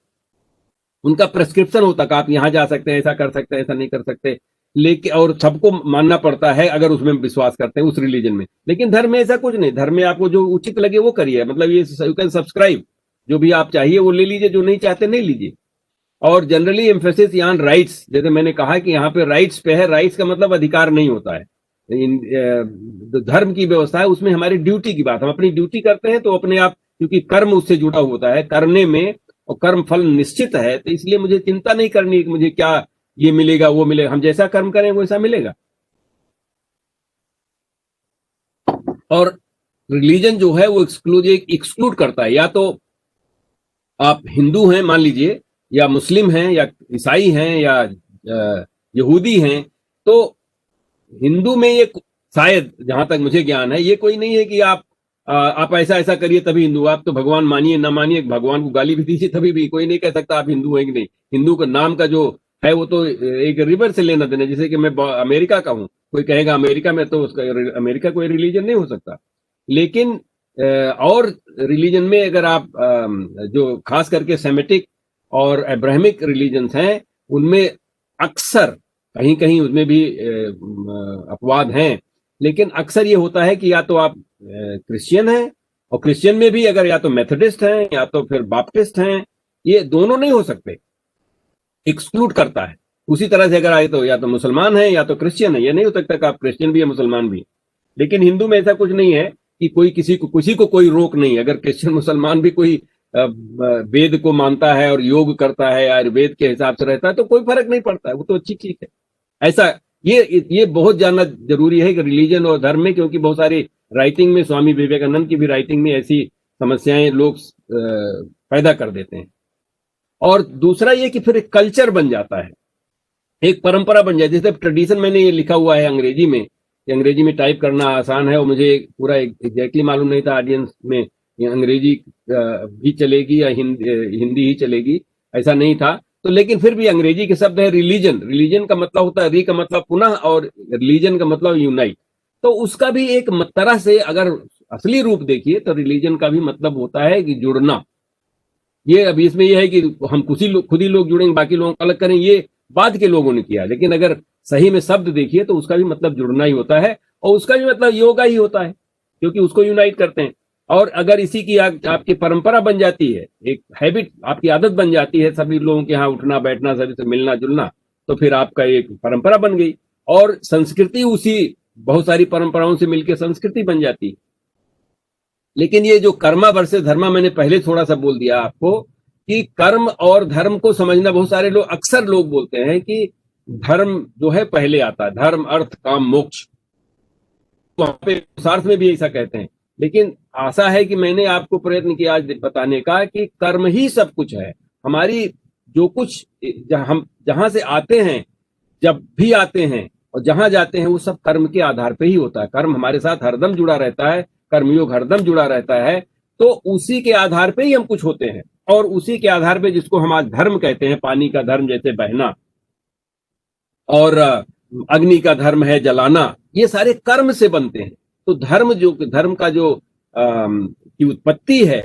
उनका प्रेस्क्रिप्शन होता है आप यहाँ जा सकते हैं, ऐसा कर सकते हैं, ऐसा नहीं कर सकते, लेकिन और सबको मानना पड़ता है अगर उसमें विश्वास करते हैं उस रिलीजन में। लेकिन धर्म में ऐसा कुछ नहीं, धर्म में आपको जो उचित लगे वो करिए, मतलब ये यू कैन सब्सक्राइब, जो भी आप चाहिए वो ले लीजिए, जो नहीं चाहते नहीं लीजिए। और जनरली एम्फेसिस यहाँ राइट्स, जैसे मैंने कहा कि यहाँ पे राइट्स पे है, राइट्स का मतलब अधिकार नहीं होता है। धर्म की व्यवस्था है उसमें हमारी ड्यूटी की बात, हम अपनी ड्यूटी करते हैं तो अपने आप, क्योंकि कर्म उससे जुड़ा होता है, करने में और कर्म फल निश्चित है, तो इसलिए मुझे चिंता नहीं करनी कि मुझे क्या ये मिलेगा वो मिलेगा, हम जैसा कर्म करें वैसा मिलेगा। और रिलीजन जो है वो एक्सक्लूड करता है, या तो आप हिंदू हैं मान लीजिए, या मुस्लिम हैं, या ईसाई हैं, या यहूदी हैं। तो हिंदू में ये शायद जहां तक मुझे ज्ञान है ये कोई नहीं है कि आप ऐसा ऐसा करिए तभी हिंदू, आप तो भगवान मानिए ना मानिए, भगवान को गाली भी दीजिए तभी भी कोई नहीं कह सकता आप हिंदू हैं कि नहीं। हिंदू का नाम का जो है वो तो एक रिवर से लेना देना, जैसे कि मैं अमेरिका का हूं, कोई कहेगा अमेरिका में, तो उसका अमेरिका कोई रिलीजन नहीं हो सकता। लेकिन और रिलीजन में अगर आप जो खास करके सेमेटिक और अब्राहमिक रिलीजन्स हैं उनमें अक्सर कहीं कहीं उसमें भी अपवाद हैं, लेकिन अक्सर ये होता है कि या तो आप क्रिश्चियन हैं, और क्रिश्चियन में भी अगर या तो मेथोडिस्ट हैं या तो फिर बाप्टिस्ट हैं, ये दोनों नहीं हो सकते, एक्सक्लूड करता है। उसी तरह से अगर आए तो या तो मुसलमान है या तो क्रिश्चियन है, ये नहीं हो सकता कि आप क्रिश्चियन भी है मुसलमान भी। लेकिन हिंदू में ऐसा कुछ नहीं है कि कोई किसी को कोई रोक नहीं। अगर क्रिश्चियन मुसलमान भी कोई वेद को मानता है और योग करता है, आयुर्वेद के हिसाब से रहता है, तो कोई फर्क नहीं पड़ता है, वो तो अच्छी चीज है। ऐसा ये बहुत जानना जरूरी है कि रिलीजन और धर्म में, क्योंकि बहुत सारी राइटिंग में, स्वामी विवेकानंद की भी राइटिंग में ऐसी समस्याएं लोग पैदा कर देते हैं। और दूसरा ये कि फिर एक कल्चर बन जाता है, एक परंपरा बन जाती है। जैसे ट्रेडिशन मैंने ये लिखा हुआ है अंग्रेजी में, कि अंग्रेजी में टाइप करना आसान है, और मुझे पूरा एग्जैक्टली मालूम नहीं था ऑडियंस में अंग्रेजी भी चलेगी या हिंदी ही चलेगी, ऐसा नहीं था। तो लेकिन फिर भी अंग्रेजी के शब्द है रिलीजन का मतलब होता है री का मतलब पुनः, और रिलीजन का मतलब यूनाइट। तो उसका भी एक तरह से अगर असली रूप देखिए तो रिलीजन का भी मतलब होता है कि जुड़ना। ये अभी इसमें यह है कि हम खुद ही लोग जुड़ेंगे, बाकी लोगों को अलग करें, ये बाद के लोगों ने किया। लेकिन अगर सही में शब्द देखिए तो उसका भी मतलब जुड़ना ही होता है, और उसका भी मतलब योगा ही होता है, क्योंकि उसको यूनाइट करते हैं। और अगर इसी की आपकी परंपरा बन जाती है, एक हैबिट, आपकी आदत बन जाती है सभी लोगों के यहाँ उठना बैठना, सभी से मिलना जुलना, तो फिर आपका एक परंपरा बन गई, और संस्कृति उसी बहुत सारी परंपराओं से मिलकर संस्कृति बन जाती है। लेकिन ये जो कर्मा वर्सेस धर्मा, मैंने पहले थोड़ा सा बोल दिया आपको कि कर्म और धर्म को समझना, बहुत सारे लोग, अक्सर लोग बोलते हैं कि धर्म जो है पहले आता है, धर्म अर्थ काम मोक्ष, वहां पे पुरुषार्थ में भी ऐसा कहते हैं। लेकिन आशा है कि मैंने आपको प्रयत्न किया आज बताने का कि कर्म ही सब कुछ है। हमारी जो कुछ हम जहां से आते हैं, जब भी आते हैं और जहां जाते हैं, वो सब कर्म के आधार पे ही होता है। कर्म हमारे साथ हरदम जुड़ा रहता है, कर्मयोग हरदम जुड़ा रहता है, तो उसी के आधार पे ही हम कुछ होते हैं, और उसी के आधार पे जिसको हम आज धर्म कहते हैं, पानी का धर्म जैसे बहना, और अग्नि का धर्म है जलाना, ये सारे कर्म से बनते हैं। तो धर्म का जो की उत्पत्ति है,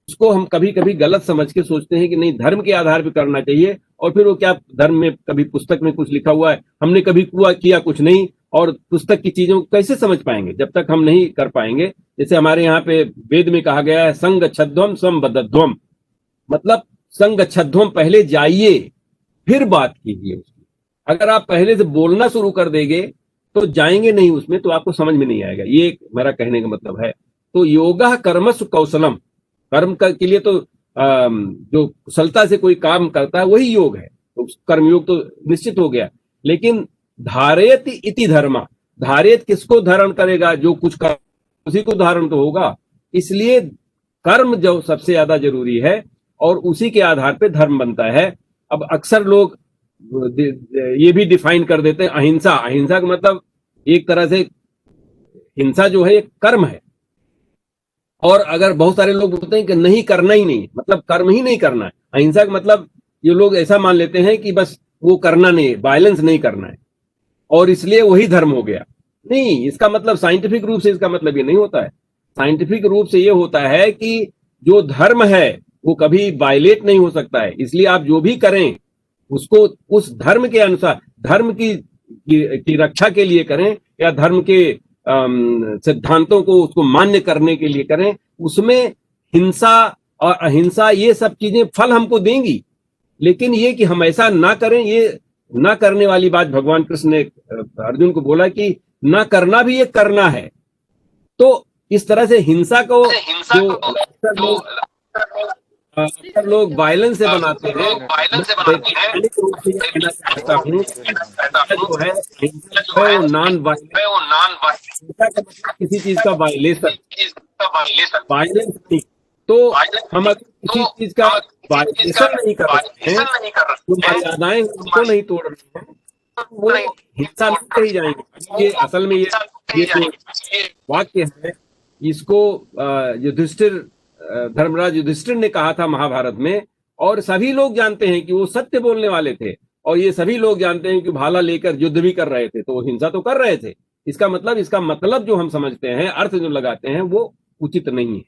उसको हम कभी कभी गलत समझ के सोचते हैं कि नहीं, धर्म के आधार पर करना चाहिए, और फिर वो क्या, धर्म में कभी पुस्तक में कुछ लिखा हुआ है, हमने कभी किया कुछ नहीं, और पुस्तक की चीजों को कैसे समझ पाएंगे जब तक हम नहीं कर पाएंगे। जैसे हमारे यहाँ पे वेद में कहा गया है, संगच्छध्वम संबद्धध्वम, मतलब संगच्छध्वम, पहले जाइए फिर बात कीजिए उसकी। अगर आप पहले से बोलना शुरू कर देंगे तो जाएंगे नहीं उसमें, तो आपको समझ में नहीं आएगा। ये मेरा कहने का मतलब है। तो योगा कर्मसु कौशलम, कर्म के लिए तो जो कुशलता से कोई काम करता है वही योग है, तो कर्मयोग तो निश्चित हो गया। लेकिन धारयति इति धर्मा, धारयत किसको धारण करेगा, जो कुछ कर उसी को धारण तो होगा। इसलिए कर्म जो सबसे ज्यादा जरूरी है, और उसी के आधार पे धर्म बनता है। अब अक्सर लोग ये भी डिफाइन कर देते हैं अहिंसा, अहिंसा का मतलब एक तरह से हिंसा जो है एक कर्म है। और अगर बहुत सारे लोग बोलते हैं कि नहीं करना ही नहीं, मतलब कर्म ही नहीं करना है, अहिंसा का मतलब ये लोग ऐसा मान लेते हैं कि बस वो करना नहीं, वायलेंस नहीं करना है, और इसलिए वही धर्म हो गया। नहीं, इसका मतलब साइंटिफिक रूप से इसका मतलब ये नहीं होता है। साइंटिफिक रूप से ये होता है कि जो धर्म है वो कभी वायलेट नहीं हो सकता है। इसलिए आप जो भी करें उसको उस धर्म के अनुसार, धर्म की रक्षा के लिए करें, या धर्म के सिद्धांतों को उसको मान्य करने के लिए करें। उसमें हिंसा और अहिंसा ये सब चीजें फल हमको देंगी, लेकिन ये कि हम ऐसा ना करें, ये ना करने वाली बात भगवान कृष्ण ने अर्जुन को बोला कि ना करना भी ये करना है। तो इस तरह से हिंसा को जो अक्सर लोग वायलेंस से बनाते हैं, वैज्ञानिक रूप से कहना चाहता हूँ जो है हिंसा जो है वो नॉन वायलेंस, किसी चीज का वायलेशन, वायलेंस नहीं। तो हम अगर किसी चीज का वायलेशन नहीं कर रहे हैं, जो मर्यादाएं उनको नहीं तोड़ रहे हैं, वो हिंसा नहीं कही जाएंगे। ये असल में ये जो वाक्य है, इसको युधिष्ठिर, धर्मराज युधिष्ठिर ने कहा था महाभारत में, और सभी लोग जानते हैं कि वो सत्य बोलने वाले थे, और ये सभी लोग जानते हैं कि भाला लेकर युद्ध भी कर रहे थे, तो वो हिंसा तो कर रहे थे। इसका मतलब जो हम समझते हैं, अर्थ जो लगाते हैं, वो उचित नहीं है।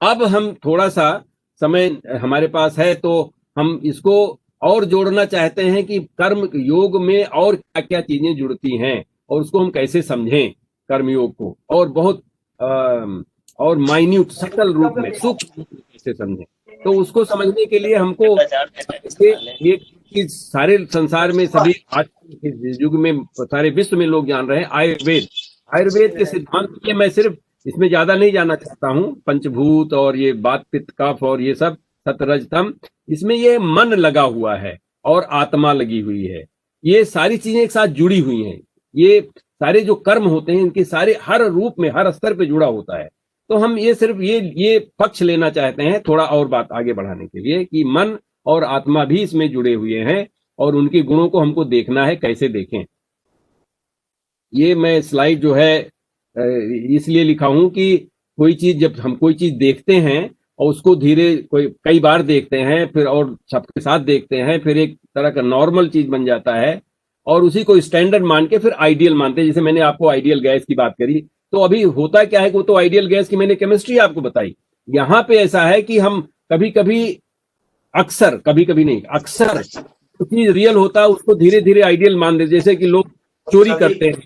अब हम थोड़ा सा समय हमारे पास है, तो हम इसको और जोड़ना चाहते हैं कि कर्म योग में और क्या क्या चीजें जुड़ती हैं, और उसको हम कैसे समझें कर्मयोग को, और बहुत और माइन्यूट सटल रूप में, सूक्ष्म रूप में कैसे समझें। तो उसको समझने के लिए हमको ये चीज सारे संसार में, सभी आज के युग में, सारे विश्व में लोग जान रहे हैं, आयुर्वेद के सिद्धांत के मैं सिर्फ इसमें ज्यादा नहीं जाना चाहता हूँ। पंचभूत और ये बात पित्त कफ और ये सब सतरज तम, इसमें ये मन लगा हुआ है और आत्मा लगी हुई है, ये सारी चीजें एक साथ जुड़ी हुई हैं। ये सारे जो कर्म होते हैं, इनके सारे हर रूप में, हर स्तर पे जुड़ा होता है। तो हम ये सिर्फ ये पक्ष लेना चाहते हैं, थोड़ा और बात आगे बढ़ाने के लिए, कि मन और आत्मा भी इसमें जुड़े हुए हैं, और उनके गुणों को हमको देखना है, कैसे देखें। ये मैं स्लाइड जो है इसलिए लिखा हूं कि कोई चीज, जब हम कोई चीज देखते हैं और उसको कई बार देखते हैं, फिर और सबके साथ देखते हैं, फिर एक तरह का नॉर्मल चीज बन जाता है, और उसी को स्टैंडर्ड मान के फिर आइडियल मानते हैं। जैसे मैंने आपको आइडियल गैस की बात करी, तो अभी होता क्या है कि वो तो आइडियल गैस की मैंने केमिस्ट्री आपको बताई। यहाँ पे ऐसा है कि हम कभी कभी, अक्सर, कभी कभी नहीं, अक्सर जो चीज रियल होता है उसको धीरे धीरे आइडियल मान देते। जैसे कि लोग चोरी करते हैं,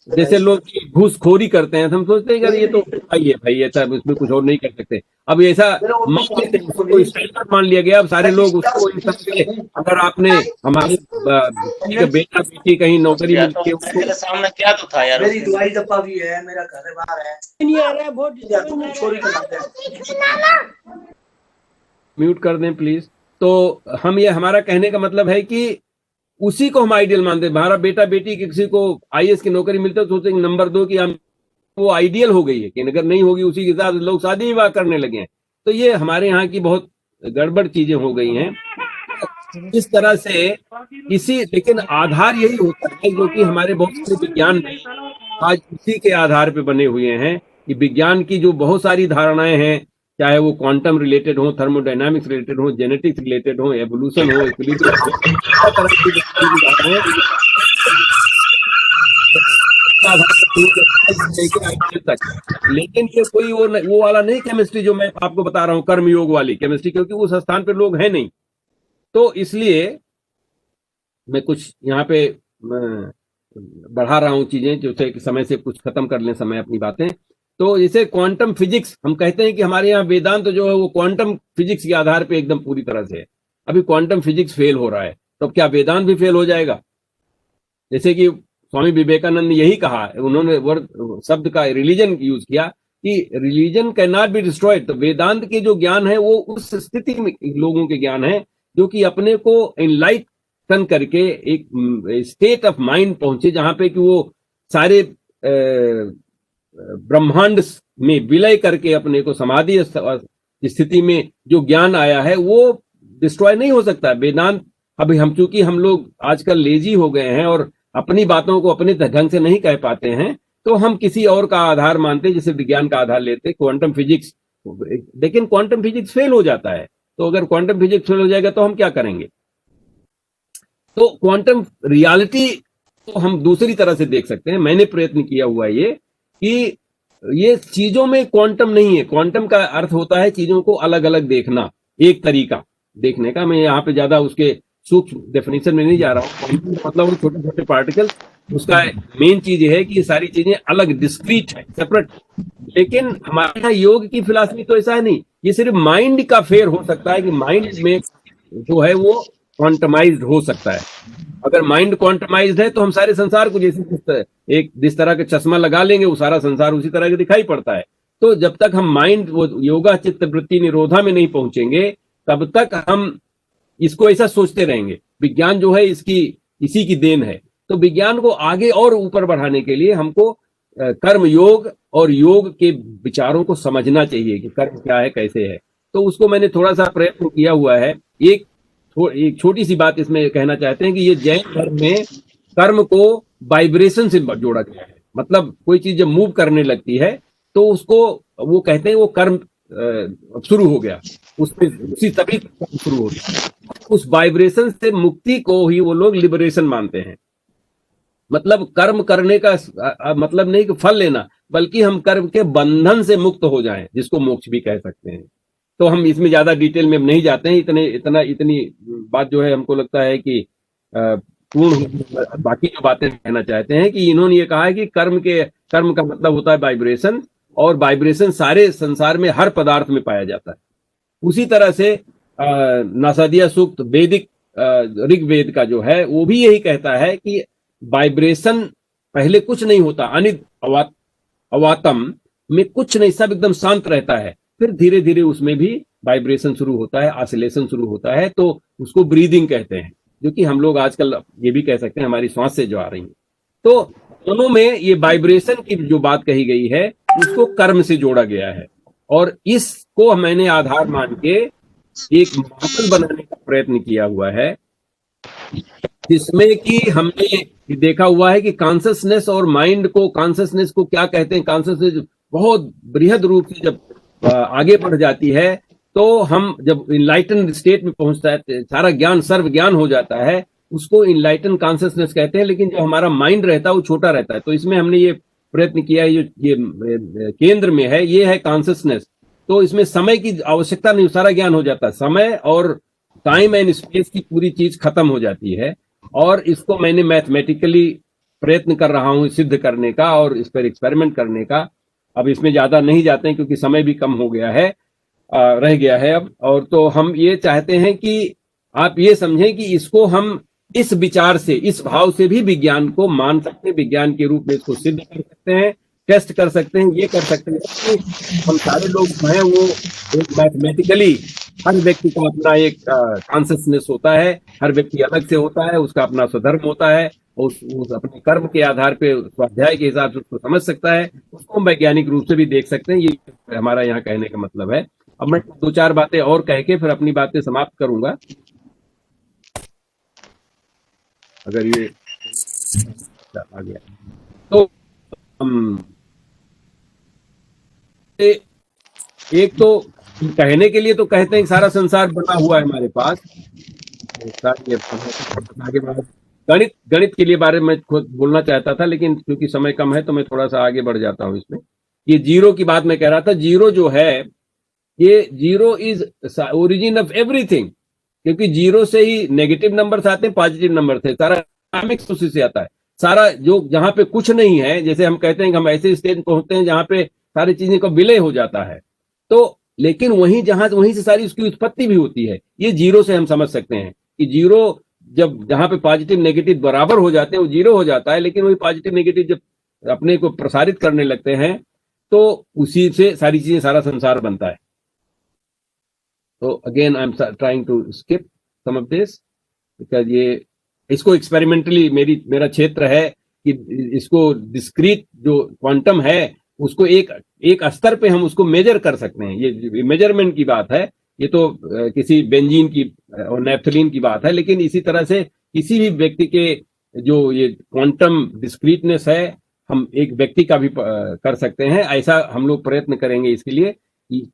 जैसे लोग घूसखोरी करते हैं, तो हम सोचते हैं कि ये तो भाई है, भाई ऐसा, इसमें कुछ और नहीं कर सकते। अब ऐसा मान लेते हैं, उसको स्टैंडर्ड मान लिया गया। अब सारे लोग उसको इस तरह के, अगर आपने हमारे बेटा बेटी कहीं नौकरी मिलती है उसको, मेरे सामने क्या तो था यार, मेरी दवाई डब्बा भी है, मेरा घर बाहर है, नहीं आ रहा है, बहुत या तो disturbance आ चोरी रहा कर है। लेते हैं। म्यूट कर दें प्लीज। तो हम ये, हमारा कहने का मतलब है कि उसी को हम आइडियल मानते हैं। हमारा बेटा बेटी किसी को आईएएस की नौकरी मिलती है तो सोचते हैं नंबर 2 कि हम, वो आइडियल हो गई है कि अगर नहीं होगी उसी के साथ लोग शादी विवाह करने लगे हैं। तो ये हमारे यहाँ की बहुत गड़बड़ चीजें हो गई हैं इस तरह से। इसी, लेकिन आधार यही होता है जो कि हमारे बहुत सारे विज्ञान आज उसी के आधार पे बने हुए हैं कि विज्ञान की जो बहुत सारी धारणाएं हैं, चाहे वो क्वांटम रिलेटेड हो, थर्मोडायनामिक्स रिलेटेड हो, जेनेटिक्स रिलेटेड हो, एवोल्यूशन हो, इक्विलिब्रियम हो, हर तरह की जो चीजें हैं, लेकिन ये कोई वो वाला नहीं केमिस्ट्री जो मैं आपको बता रहा हूँ, कर्मयोग वाली केमिस्ट्री, क्योंकि उस स्थान पे लोग हैं नहीं। तो इसलिए मैं कुछ यहाँ पे बढ़ा रहा हूँ चीजें, जो कि समय से कुछ खत्म कर लें समय अपनी बातें। तो जैसे क्वांटम फिजिक्स, हम कहते हैं कि हमारे यहाँ वेदांत जो है वो क्वांटम फिजिक्स के आधार पे एकदम पूरी तरह से है। अभी क्वांटम फिजिक्स फेल हो रहा है, तो अब क्या वेदांत भी फेल हो जाएगा? जैसे कि स्वामी विवेकानंद ने यही कहा, उन्होंने वर्ड शब्द का रिलीजन यूज किया कि religion can not be destroyed. तो वेदांत के जो ज्ञान है वो उस स्थिति में लोगों के ज्ञान है जो कि अपने को एनलाइटन करके एक स्टेट ऑफ माइंड पहुंचे जहां पे कि वो सारे ब्रह्मांड में विलय करके अपने को समाधि स्थिति में जो ज्ञान आया है वो डिस्ट्रॉय नहीं हो सकता। वेदांत, अभी हम, चूंकि हम लोग आजकल लेजी हो गए हैं और अपनी बातों को अपने ढंग से नहीं कह पाते हैं, तो हम किसी और का आधार मानते, जैसे विज्ञान का आधार लेते, क्वांटम फिजिक्स। लेकिन क्वांटम फिजिक्स फेल हो जाता है, तो अगर क्वांटम फिजिक्स फेल हो जाएगा तो हम क्या करेंगे? तो क्वांटम रियलिटी तो हम दूसरी तरह से देख सकते हैं। मैंने प्रयत्न किया हुआ है ये कि ये चीजों में क्वांटम नहीं है। क्वांटम का अर्थ होता है चीजों को अलग अलग देखना, एक तरीका देखने का। मैं यहाँ पे ज्यादा उसके सूक्ष्म डेफिनेशन में नहीं जा रहा हूँ, मतलब छोटे छोटे पार्टिकल, उसका मेन चीज ये है कि ये सारी चीजें अलग, डिस्क्रीट है, सेपरेट। लेकिन हमारे यहाँ योग की फिलॉसफी तो ऐसा है नहीं, ये सिर्फ माइंड का फेयर हो सकता है कि माइंड में जो है वो क्वांटमाइज्ड हो सकता है। अगर माइंड क्वांटमाइज्ड है तो हम सारे संसार को जैसे जिस तरह का चश्मा लगा लेंगे वो सारा संसार उसी तरह का दिखाई पड़ता है। तो जब तक हम माइंड, वो योगा चित्त वृत्ति निरोधा में नहीं पहुंचेंगे तब तक हम इसको ऐसा सोचते रहेंगे। विज्ञान जो है इसी की देन है। तो विज्ञान को आगे और ऊपर बढ़ाने के लिए हमको कर्म योग और योग के विचारों को समझना चाहिए कि कर्म क्या है, कैसे है। तो उसको मैंने थोड़ा सा प्रयत्न किया हुआ है। एक छोटी सी बात इसमें कहना चाहते हैं कि ये जैन धर्म में कर्म को वाइब्रेशन से जोड़ा गया है। मतलब कोई चीज जब मूव करने लगती है तो उसको वो कहते हैं वो कर्म शुरू हो गया, उसमें उसी तभी कर्म शुरू हो गया। उस वाइब्रेशन से मुक्ति को ही वो लोग लिबरेशन मानते हैं। मतलब कर्म करने का मतलब नहीं कि फल लेना, बल्कि हम कर्म के बंधन से मुक्त हो जाएं, जिसको मोक्ष भी कह सकते हैं। तो हम इसमें ज्यादा डिटेल में नहीं जाते हैं। इतनी बात जो है हमको लगता है कि पूर्ण। बाकी जो बातें कहना चाहते हैं कि इन्होंने ये कहा है कि कर्म का मतलब होता है वाइब्रेशन, और वाइब्रेशन सारे संसार में हर पदार्थ में पाया जाता है। उसी तरह से नासादिया सूक्त, वैदिक ऋग्वेद का जो है वो भी यही कहता है कि वाइब्रेशन पहले कुछ नहीं होता, अनिद अवातम में कुछ नहीं, सब एकदम शांत रहता है। फिर धीरे धीरे उसमें भी वाइब्रेशन शुरू होता है, ऑसिलेशन शुरू होता है, तो उसको ब्रीदिंग कहते हैं, जो कि हम लोग आजकल ये भी कह सकते हैं हमारी श्वास से जो आ रही है। तो दोनों में ये वाइब्रेशन की जो बात कही गई है उसको कर्म से जोड़ा गया है, और इसको मैंने आधार मान के एक मॉडल बनाने का प्रयत्न किया हुआ है, जिसमें कि हमने देखा हुआ है कि कॉन्शसनेस और माइंड को, कॉन्शसनेस को क्या कहते हैं, कॉन्शसनेस बहुत बृहद रूप से जब आगे बढ़ जाती है तो हम जब इनलाइटन स्टेट में पहुंचता है, सारा ज्ञान सर्व ज्ञान हो जाता है, उसको इनलाइटन कॉन्शसनेस कहते हैं। लेकिन जो हमारा माइंड रहता है वो छोटा रहता है। तो इसमें हमने ये प्रयत्न किया है, ये केंद्र में है, ये है कॉन्शियसनेस। तो इसमें समय की आवश्यकता नहीं, सारा ज्ञान हो जाता है। समय और टाइम एंड स्पेस की पूरी चीज खत्म हो जाती है, और इसको मैंने मैथमेटिकली प्रयत्न कर रहा हूं सिद्ध करने का और इस पर एक्सपेरिमेंट करने का। अब इसमें ज्यादा नहीं जाते हैं क्योंकि समय भी कम हो गया है, रह गया है अब। और तो हम ये चाहते हैं कि आप ये समझें कि इसको हम इस विचार से, इस भाव से भी विज्ञान को मान सकते हैं, विज्ञान के रूप में इसको सिद्ध कर सकते हैं, टेस्ट कर सकते हैं, ये कर सकते हैं कि हम सारे लोग जो हैं वो एक मैथमेटिकली, हर व्यक्ति का अपना एक कॉन्शियसनेस होता है, हर व्यक्ति अलग से होता है, उसका अपना स्वधर्म होता है, उस अपने कर्म के आधार पे स्वाध्याय के हिसाब से उसको समझ सकता है, उसको हम वैज्ञानिक रूप से भी देख सकते हैं। ये हमारा यहाँ कहने का मतलब है। अब मैं 2-4 बातें और कह के फिर अपनी बातें समाप्त करूंगा, अगर ये आ गया तो। एक तो कहने के लिए तो कहते हैं कि सारा संसार बना हुआ है हमारे पास। आगे गणित के लिए बारे में खुद बोलना चाहता था, लेकिन क्योंकि समय कम है तो मैं थोड़ा सा आगे बढ़ जाता हूं इसमें। ये जीरो की बात मैं कह रहा था। जीरो जो है, ये zero is origin of everything, क्योंकि जीरो से ही नेगेटिव नंबर्स आते हैं, पॉजिटिव नंबर थे, सारा डायनामिक्स उसी से आता है। सारा जो जहां पे कुछ नहीं है, जैसे हम कहते हैं कि हम ऐसे स्टेज पहुंचते हैं जहां पे सारी चीजें का विलय हो जाता है, तो लेकिन वहीं से सारी उसकी उत्पत्ति भी होती है। ये जीरो से हम समझ सकते हैं कि जीरो जब जहां पे पॉजिटिव नेगेटिव बराबर हो जाते हैं वो जीरो हो जाता है, लेकिन वही पॉजिटिव नेगेटिव जब अपने को प्रसारित करने लगते हैं तो उसी से सारी चीजें, सारा संसार बनता है। तो again I am trying to skip some of this because ये इसको एक्सपेरिमेंटली मेरा क्षेत्र है कि इसको डिस्क्रीट जो क्वांटम है उसको एक स्तर पे हम उसको मेजर कर सकते हैं। ये मेजरमेंट की बात है, ये तो किसी बेंजीन की और नेफ्थलीन की बात है, लेकिन इसी तरह से किसी भी व्यक्ति के जो ये क्वांटम डिस्क्रीटनेस है हम एक व्यक्ति का भी कर सकते हैं। ऐसा हम लोग प्रयत्न करेंगे इसके लिए।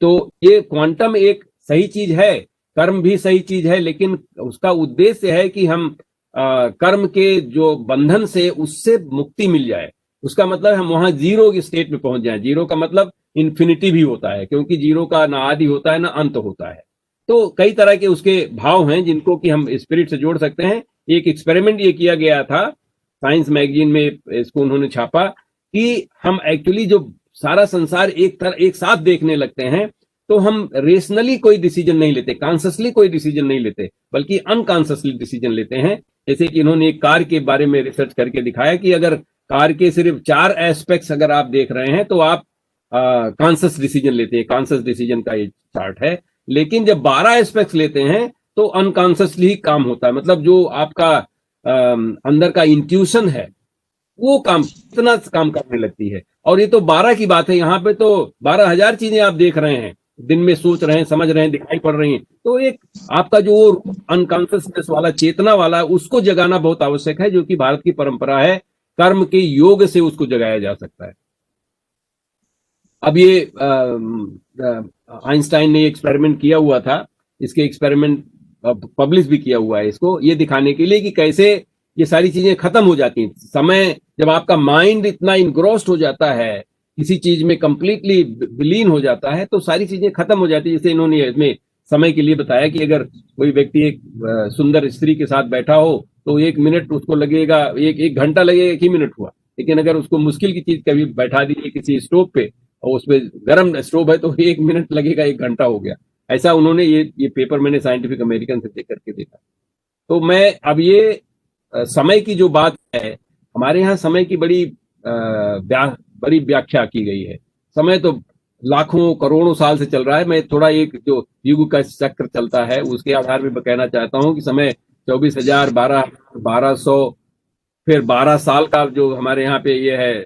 तो ये क्वांटम एक सही चीज है, कर्म भी सही चीज है, लेकिन उसका उद्देश्य है कि हम कर्म के जो बंधन से उससे मुक्ति मिल जाए। उसका मतलब हम वहां जीरो की स्टेट में पहुंच जाएं। जीरो का मतलब इन्फिनिटी भी होता है, क्योंकि जीरो का ना आदि होता है ना अंत होता है। तो कई तरह के उसके भाव हैं जिनको कि हम स्पिरिट से जोड़ सकते हैं। एक एक्सपेरिमेंट ये किया गया था, साइंस मैगजीन में इसको उन्होंने छापा, कि हम एक्चुअली जो सारा संसार एक साथ देखने लगते हैं तो हम रेशनली कोई डिसीजन नहीं लेते, कॉन्शियसली कोई डिसीजन नहीं लेते, बल्कि अनकॉन्शियसली डिसीजन लेते हैं। जैसे कि इन्होंने एक कार के बारे में रिसर्च करके दिखाया कि अगर कार के सिर्फ 4 एस्पेक्ट्स अगर आप देख रहे हैं तो आप कॉन्शियस डिसीजन लेते हैं, कॉन्शियस डिसीजन का ये चार्ट है। लेकिन जब 12 एस्पेक्ट्स लेते हैं तो अनकॉन्शियसली ही काम होता है। मतलब जो आपका अंदर का इंट्यूशन है वो इतना काम करने लगती है। और ये तो 12 की बात है, यहाँ पे तो 12,000 चीजें आप देख रहे हैं, दिन में सोच रहे हैं, समझ रहे हैं, दिखाई पड़ रही हैं। तो एक आपका जो अनकॉन्शियसनेस वाला, चेतना वाला, उसको जगाना बहुत आवश्यक है, जो कि भारत की परंपरा है। कर्म के योग से उसको जगाया जा सकता है। अब ये आइंस्टाइन ने एक्सपेरिमेंट किया हुआ था, इसके एक्सपेरिमेंट पब्लिश भी किया हुआ है, इसको ये दिखाने के लिए कि कैसे ये सारी चीजें खत्म हो जाती हैं। समय जब आपका माइंड इतना इनग्रोस्ड हो जाता है, किसी चीज में कंप्लीटली विलीन हो जाता है, तो सारी चीजें खत्म हो जाती है। जैसे इन्होंने इसमें समय के लिए बताया कि अगर कोई व्यक्ति एक सुंदर स्त्री के साथ बैठा हो तो 1 मिनट उसको लगेगा, एक घंटा लगेगा, 1 ही मिनट हुआ। लेकिन अगर उसको मुश्किल की चीज कभी बैठा दीजिए किसी स्टोव पे और उसपे गर्म स्टोव है तो 1 मिनट लगेगा, 1 घंटा हो गया। ऐसा उन्होंने ये पेपर मैंने साइंटिफिक अमेरिकन से देख करके देखा। तो मैं अब ये समय की जो बात है, हमारे यहाँ समय की बड़ी व्याख्या की गई है। समय तो लाखों करोड़ों साल से चल रहा है। मैं थोड़ा एक जो युग का चक्र चलता है उसके आधार पर कहना चाहता हूँ कि समय 24,000, 1200, फिर 12 साल का जो हमारे यहाँ पे ये है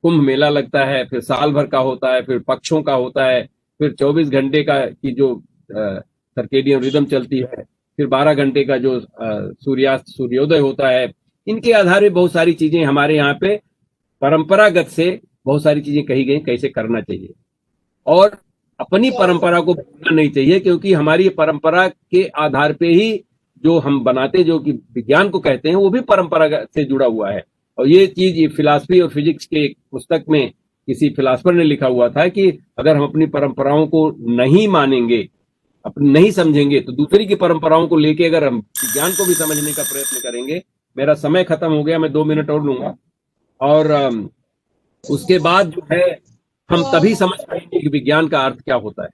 कुंभ मेला लगता है, फिर साल भर का होता है, फिर पक्षों का होता है, फिर 24 घंटे का की जो सर्केडियन रिदम चलती है, फिर 12 घंटे का जो सूर्यास्त सूर्योदय होता है। इनके आधार पर बहुत सारी चीजें हमारे यहाँ पे परंपरागत से बहुत सारी चीजें कही गई कैसे करना चाहिए, और अपनी परंपरा को भूलना नहीं चाहिए, क्योंकि हमारी परंपरा के आधार पे ही जो हम बनाते, जो कि विज्ञान को कहते हैं, वो भी परंपरा से जुड़ा हुआ है। और ये चीज ये फिलॉसफी और फिजिक्स के एक पुस्तक में किसी फिलासफर ने लिखा हुआ था कि अगर हम अपनी परंपराओं को नहीं मानेंगे, अपनी नहीं समझेंगे, तो दूसरी की परंपराओं को लेके अगर हम विज्ञान को भी समझने का प्रयत्न करेंगे। मेरा समय खत्म हो गया, मैं 2 मिनट और लूंगा, और उसके बाद जो है हम तभी समझ पाएंगे कि विज्ञान का अर्थ क्या होता है।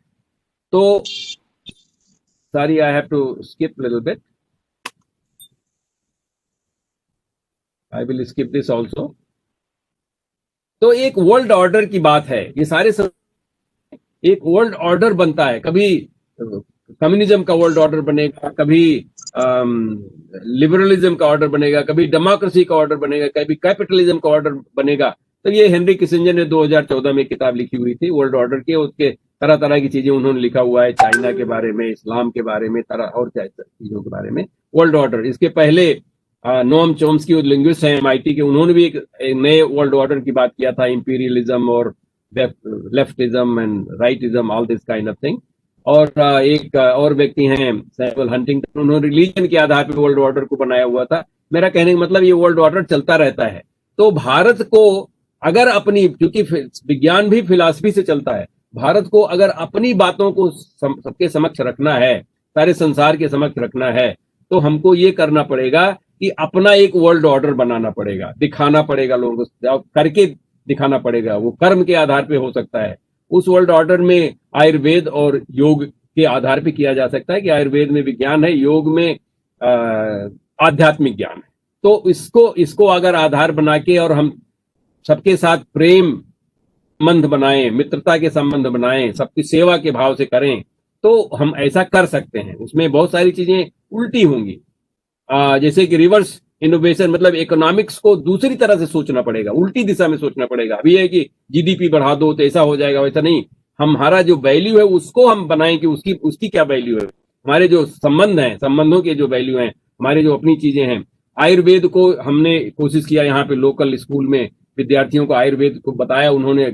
तो sorry, I have to skip little bit, I will skip this also. तो एक वर्ल्ड ऑर्डर की बात है, ये सारे एक वर्ल्ड ऑर्डर बनता है। कभी कम्युनिज्म का वर्ल्ड ऑर्डर बनेगा, कभी लिबरलिज्म का ऑर्डर बनेगा, कभी डेमोक्रेसी का ऑर्डर बनेगा, कभी कैपिटलिज्म का ऑर्डर बनेगा। तो ये हेनरी किसिंजर ने 2014 में किताब लिखी हुई थी वर्ल्ड ऑर्डर के, उसके तरह तरह की चीजें उन्होंने लिखा हुआ है, चाइना के बारे में, इस्लाम के बारे में, तरह और चीजों के बारे में वर्ल्ड ऑर्डर। इसके पहले नोम चोम्स्की लिंग्विस्ट हैं MIT के, उन्होंने भी एक नए वर्ल्ड ऑर्डर की बात किया था, इंपीरियलिज्म और leftism and rightism, all this kind of thing. और एक और व्यक्ति हैं सैमुअल हंटिंगटन, उन्होंने रिलीजन के आधार पर वर्ल्ड ऑर्डर को बनाया हुआ था। मेरा कहने का मतलब ये वर्ल्ड ऑर्डर चलता रहता है। तो भारत को अगर अपनी, क्योंकि विज्ञान भी फिलॉसफी से चलता है, भारत को अगर अपनी बातों को सबके समक्ष रखना है, सारे संसार के समक्ष रखना है, तो हमको ये करना पड़ेगा कि अपना एक वर्ल्ड ऑर्डर बनाना पड़ेगा, दिखाना पड़ेगा, लोगों को करके दिखाना पड़ेगा। वो कर्म के आधार पे हो सकता है। उस वर्ल्ड ऑर्डर में आयुर्वेद और योग के आधार पे किया जा सकता है कि आयुर्वेद में विज्ञान है, योग में आध्यात्मिक ज्ञान है। तो इसको अगर आधार बना के और हम सबके साथ प्रेम संबंध बनाएं, मित्रता के संबंध बनाएं, सबकी सेवा के भाव से करें, तो हम ऐसा कर सकते हैं। उसमें बहुत सारी चीजें उल्टी होंगी, जैसे कि रिवर्स इनोवेशन, मतलब इकोनॉमिक्स को दूसरी तरह से सोचना पड़ेगा, उल्टी दिशा में सोचना पड़ेगा। अभी है कि GDP बढ़ा दो तो ऐसा हो जाएगा, वैसा नहीं। हमारा जो वैल्यू है उसको हम बनाएं कि उसकी क्या वैल्यू है, हमारे जो संबंध हैं, संबंधों के जो वैल्यू हैं, हमारे जो अपनी चीजें हैं। आयुर्वेद को हमने कोशिश किया यहाँ पे लोकल स्कूल में विद्यार्थियों को आयुर्वेद को बताया, उन्होंने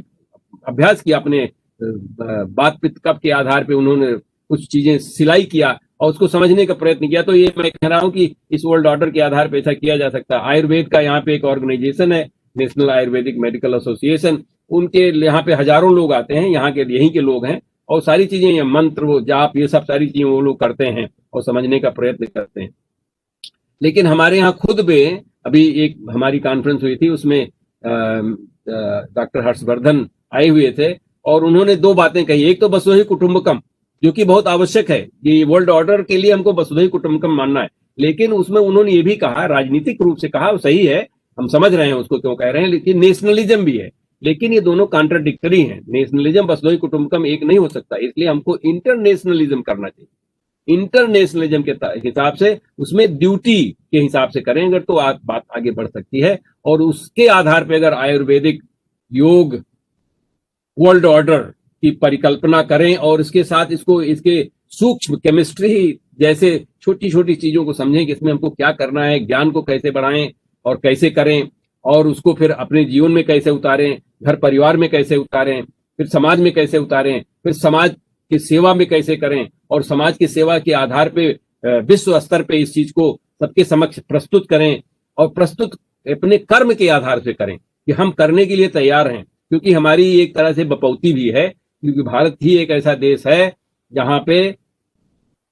अभ्यास किया, अपने बात पित्त कफ के आधार पे उन्होंने कुछ चीजें सिलाई किया और उसको समझने का प्रयत्न किया। तो ये मैं कह रहा हूं कि इस वर्ल्ड ऑर्डर के आधार पर ऐसा किया जा सकता है। आयुर्वेद का यहाँ पे एक ऑर्गेनाइजेशन है, नेशनल आयुर्वेदिक मेडिकल एसोसिएशन, उनके यहाँ पे हजारों लोग आते हैं, यहाँ के यहीं के लोग हैं, और सारी चीजें, ये मंत्र, वो जाप, ये सब सारी चीजें वो लोग करते हैं और समझने का प्रयत्न करते हैं। लेकिन हमारे यहाँ खुद में अभी एक हमारी कॉन्फ्रेंस हुई थी, उसमें डॉक्टर हर्षवर्धन आए हुए थे और उन्होंने 2 बातें कही। एक तो वसुधैव कुटुंबकम, जो कि बहुत आवश्यक है, कि वर्ल्ड ऑर्डर के लिए हमको वसुधैव कुटुंबकम मानना है। लेकिन उसमें उन्होंने ये भी कहा, राजनीतिक रूप से कहा, सही है, हम समझ रहे हैं उसको क्यों कह रहे हैं, लेकिन नेशनलिज्म भी है। लेकिन ये दोनों कॉन्ट्राडिक्टरी हैं। नेशनलिज्म वसुधैव कुटुंबकम एक नहीं हो सकता, इसलिए हमको इंटरनेशनलिज्म करना चाहिए। इंटरनेशनलिज्म के हिसाब से, उसमें ड्यूटी के हिसाब से करें अगर, तो बात आगे बढ़ सकती है। और उसके आधार पर अगर आयुर्वेदिक, योग, वर्ल्ड ऑर्डर की परिकल्पना करें और इसके साथ इसके सूक्ष्म केमिस्ट्री जैसे छोटी छोटी चीजों को समझें कि इसमें हमको क्या करना है, ज्ञान को कैसे बढ़ाएं और कैसे करें, और उसको फिर अपने जीवन में कैसे उतारें, घर परिवार में कैसे उतारें, फिर समाज में कैसे उतारें, फिर समाज की सेवा में कैसे करें, और समाज की सेवा के आधार पे विश्व स्तर पे इस चीज को सबके समक्ष प्रस्तुत करें, और प्रस्तुत अपने कर्म के आधार से करें कि हम करने के लिए तैयार हैं। क्योंकि हमारी एक तरह से बपौती भी है, क्योंकि भारत ही एक ऐसा देश है जहां पे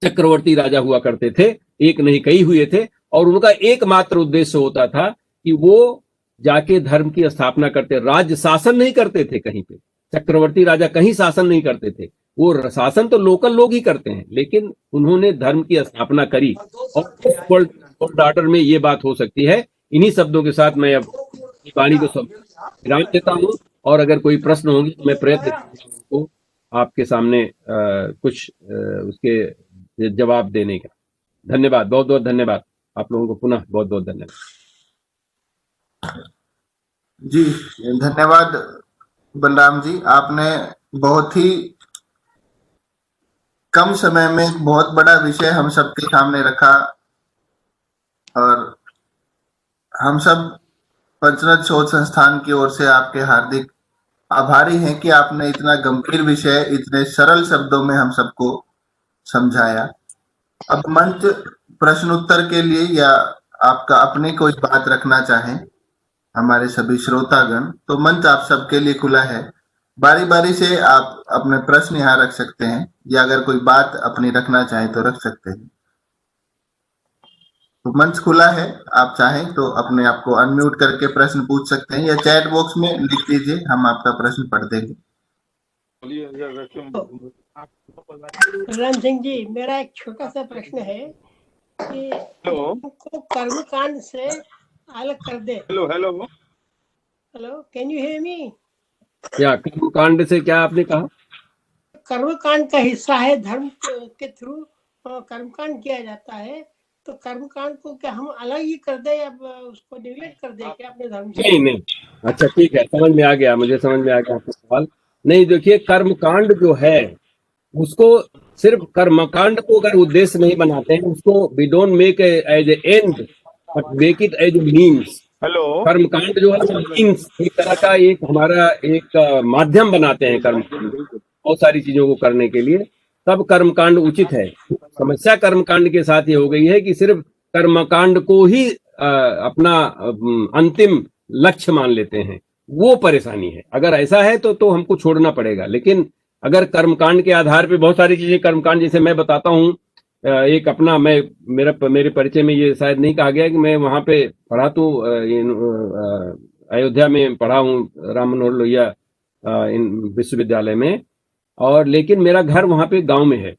चक्रवर्ती राजा हुआ करते थे, एक नहीं कई हुए थे, और उनका एकमात्र उद्देश्य होता था कि वो जाके धर्म की स्थापना करते, राज्य शासन नहीं करते थे कहीं पे। चक्रवर्ती राजा कहीं शासन नहीं करते थे, वो शासन तो लोकल लोग ही करते हैं, लेकिन उन्होंने धर्म की स्थापना करी। और वर्ल्ड ऑर्डर में ये बात हो सकती है। इन्हीं शब्दों के साथ मैं अब वाणी को विराम देता हूँ, और अगर कोई प्रश्न होंगे तो मैं प्रयत्न को आपके सामने कुछ उसके जवाब देने का। धन्यवाद, बहुत बहुत धन्यवाद आप लोगों को, पुनः बहुत बहुत धन्यवाद जी। धन्यवाद बलराम जी, आपने बहुत ही कम समय में एक बहुत बड़ा विषय हम सबके सामने रखा, और हम सब पंचरत्न शोध संस्थान की ओर से आपके हार्दिक आभारी हैं कि आपने इतना गंभीर विषय इतने सरल शब्दों में हम सबको समझाया। अब मंच प्रश्न उत्तर के लिए, या आपका अपनी कोई बात रखना चाहें हमारे सभी श्रोतागण, तो मंच आप सबके लिए खुला है। बारी बारी से आप अपने प्रश्न यहाँ रख सकते हैं, या अगर कोई बात अपनी रखना चाहें तो रख सकते हैं। तो मंच खुला है, आप चाहें तो अपने आप को अनम्यूट करके प्रश्न पूछ सकते हैं, या चैट बॉक्स में लिख दीजिए, हम आपका प्रश्न पढ़ देंगे। बलराम सिंह जी, मेरा एक छोटा सा प्रश्न है कि हमको कर्मकांड से अलग कर दे। Hello, can you hear me? क्या कर्मकांड से क्या आपने कहा? कर्मकांड का हिस्सा है, धर्म के थ्रू कर्मकांड किया जाता है, तो कर्मकांड को क्या हम अलग ही कर दे या उसको निगलेक्ट कर दे क्या अपने धर्म से? नहीं, अच्छा ठीक है, समझ में आ गया, मुझे समझ में आ गया आपका सवाल। नहीं, देखिए, कर्मकांड जो है उसको सिर्फ कर्मकांड को अगर उद्देश्य नहीं बनाते हैं, उसको we don't make as a end but make it as a means. कर्मकांड जो है मीन्स, एक तरह का एक हमारा एक माध्यम बनाते हैं कर्मकांड बहुत सारी चीजों को करने के लिए, तब कर्मकांड उचित है। समस्या कर्मकांड के साथ ये हो गई है कि सिर्फ कर्मकांड को ही अपना अंतिम लक्ष्य मान लेते हैं, वो परेशानी है। अगर ऐसा है तो हमको छोड़ना पड़ेगा। लेकिन अगर कर्मकांड के आधार पे बहुत सारी चीजें कर्मकांड, जैसे मैं बताता हूँ, एक अपना मेरे परिचय में ये शायद नहीं कहा गया कि मैं वहां पे पढ़ा तो अयोध्या में पढ़ा हूँ, राम मनोहर लोहिया विश्वविद्यालय में, और लेकिन मेरा घर वहां पे गांव में है।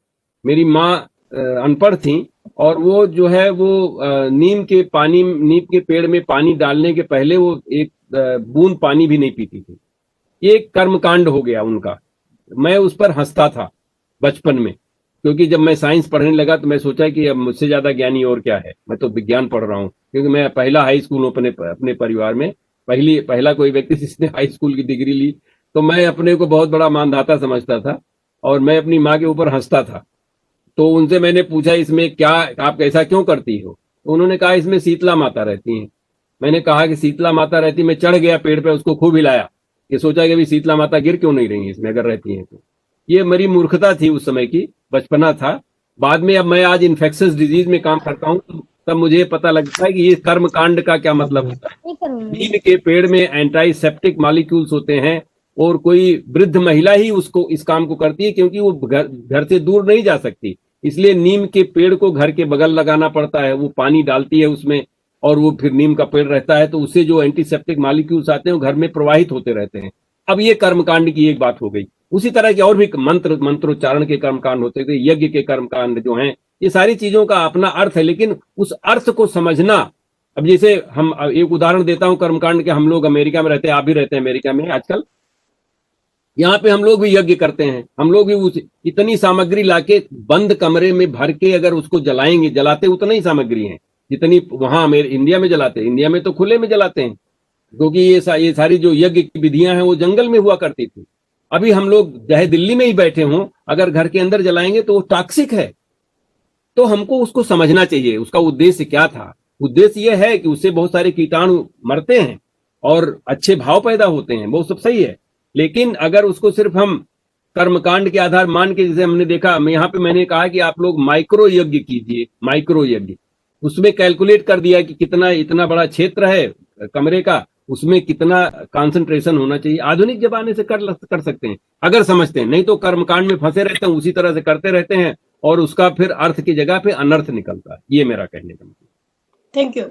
मेरी माँ अनपढ़ थी और वो जो है वो नीम के पेड़ में पानी डालने के पहले वो एक बूंद पानी भी नहीं पीती थी। ये एक कर्मकांड हो गया उनका। मैं उस पर हंसता था बचपन में, क्योंकि जब मैं साइंस पढ़ने लगा तो मैं सोचा कि अब मुझसे ज्यादा ज्ञानी और क्या है, मैं तो विज्ञान पढ़ रहा हूँ। क्योंकि मैं पहला हाई स्कूल अपने परिवार में पहला कोई व्यक्ति जिसने हाई स्कूल की डिग्री ली, तो मैं अपने को बहुत बड़ा मानधाता समझता था और मैं अपनी माँ के ऊपर हंसता था। तो उनसे मैंने पूछा, इसमें क्या, आप ऐसा क्यों करती हो? तो उन्होंने कहा, इसमें शीतला माता रहती हैं। मैंने कहा कि शीतला माता रहती, मैं चढ़ गया पेड़ पे, उसको खूब हिलाया, ये सोचा कि अभी शीतला माता गिर क्यों नहीं रही है इसमें अगर रहती हैं तो। ये मेरी मूर्खता थी उस समय की, बचपना था। बाद में अब मैं आज इन्फेक्शियस डिजीज में काम करता हूँ, तब मुझे पता लगता है कि ये कर्मकांड का क्या मतलब होता है। नीम के पेड़ में एंटाइसेप्टिक मॉलिक्यूल्स होते हैं और कोई वृद्ध महिला ही उसको इस काम को करती है, क्योंकि वो घर से दूर नहीं जा सकती, इसलिए नीम के पेड़ को घर के बगल लगाना पड़ता है। वो पानी डालती है उसमें और वो फिर नीम का पेड़ रहता है, तो उससे जो एंटीसेप्टिक मॉलिक्यूल्स आते हैं वो घर में प्रवाहित होते रहते हैं। अब ये कर्मकांड की एक बात हो गई। उसी तरह के और भी मंत्रोच्चारण के कर्मकांड होते थे, यज्ञ के कर्मकांड जो हैं, ये सारी चीजों का अपना अर्थ है, लेकिन उस अर्थ को समझना। अब जैसे हम एक उदाहरण देता हूं कर्मकांड के, हम लोग अमेरिका में रहते हैं, आप भी रहते हैं अमेरिका में आजकल, यहाँ पे हम लोग भी यज्ञ करते हैं। हम लोग भी इतनी सामग्री लाके बंद कमरे में भर के अगर उसको जलाएंगे, जलाते उतना ही सामग्री है जितनी वहां इंडिया में जलाते हैं। इंडिया में तो खुले में जलाते हैं, क्योंकि ये सारी जो यज्ञ की विधियां हैं वो जंगल में हुआ करती थी। अभी हम लोग चाहे दिल्ली में ही बैठे हों, अगर घर के अंदर जलाएंगे तो वो टॉक्सिक है। तो हमको उसको समझना चाहिए, उसका उद्देश्य क्या था। उद्देश्य यह है कि उससे बहुत सारे कीटाणु मरते हैं और अच्छे भाव पैदा होते हैं, वो सब सही है। लेकिन अगर उसको सिर्फ हम कर्मकांड के आधार मान के, जैसे हमने देखा, यहाँ पे मैंने कहा कि आप लोग माइक्रो यज्ञ कीजिए, माइक्रो यज्ञ, उसमें कैलकुलेट कर दिया कि कितना, इतना बड़ा क्षेत्र है कमरे का, उसमें कितना कंसंट्रेशन होना चाहिए। आधुनिक जमाने से कर सकते हैं अगर समझते हैं, नहीं तो कर्मकांड में फंसे रहते हैं, उसी तरह से करते रहते हैं और उसका फिर अर्थ की जगह पे अनर्थ निकलता है। ये मेरा कहने का मतलब। Thank you.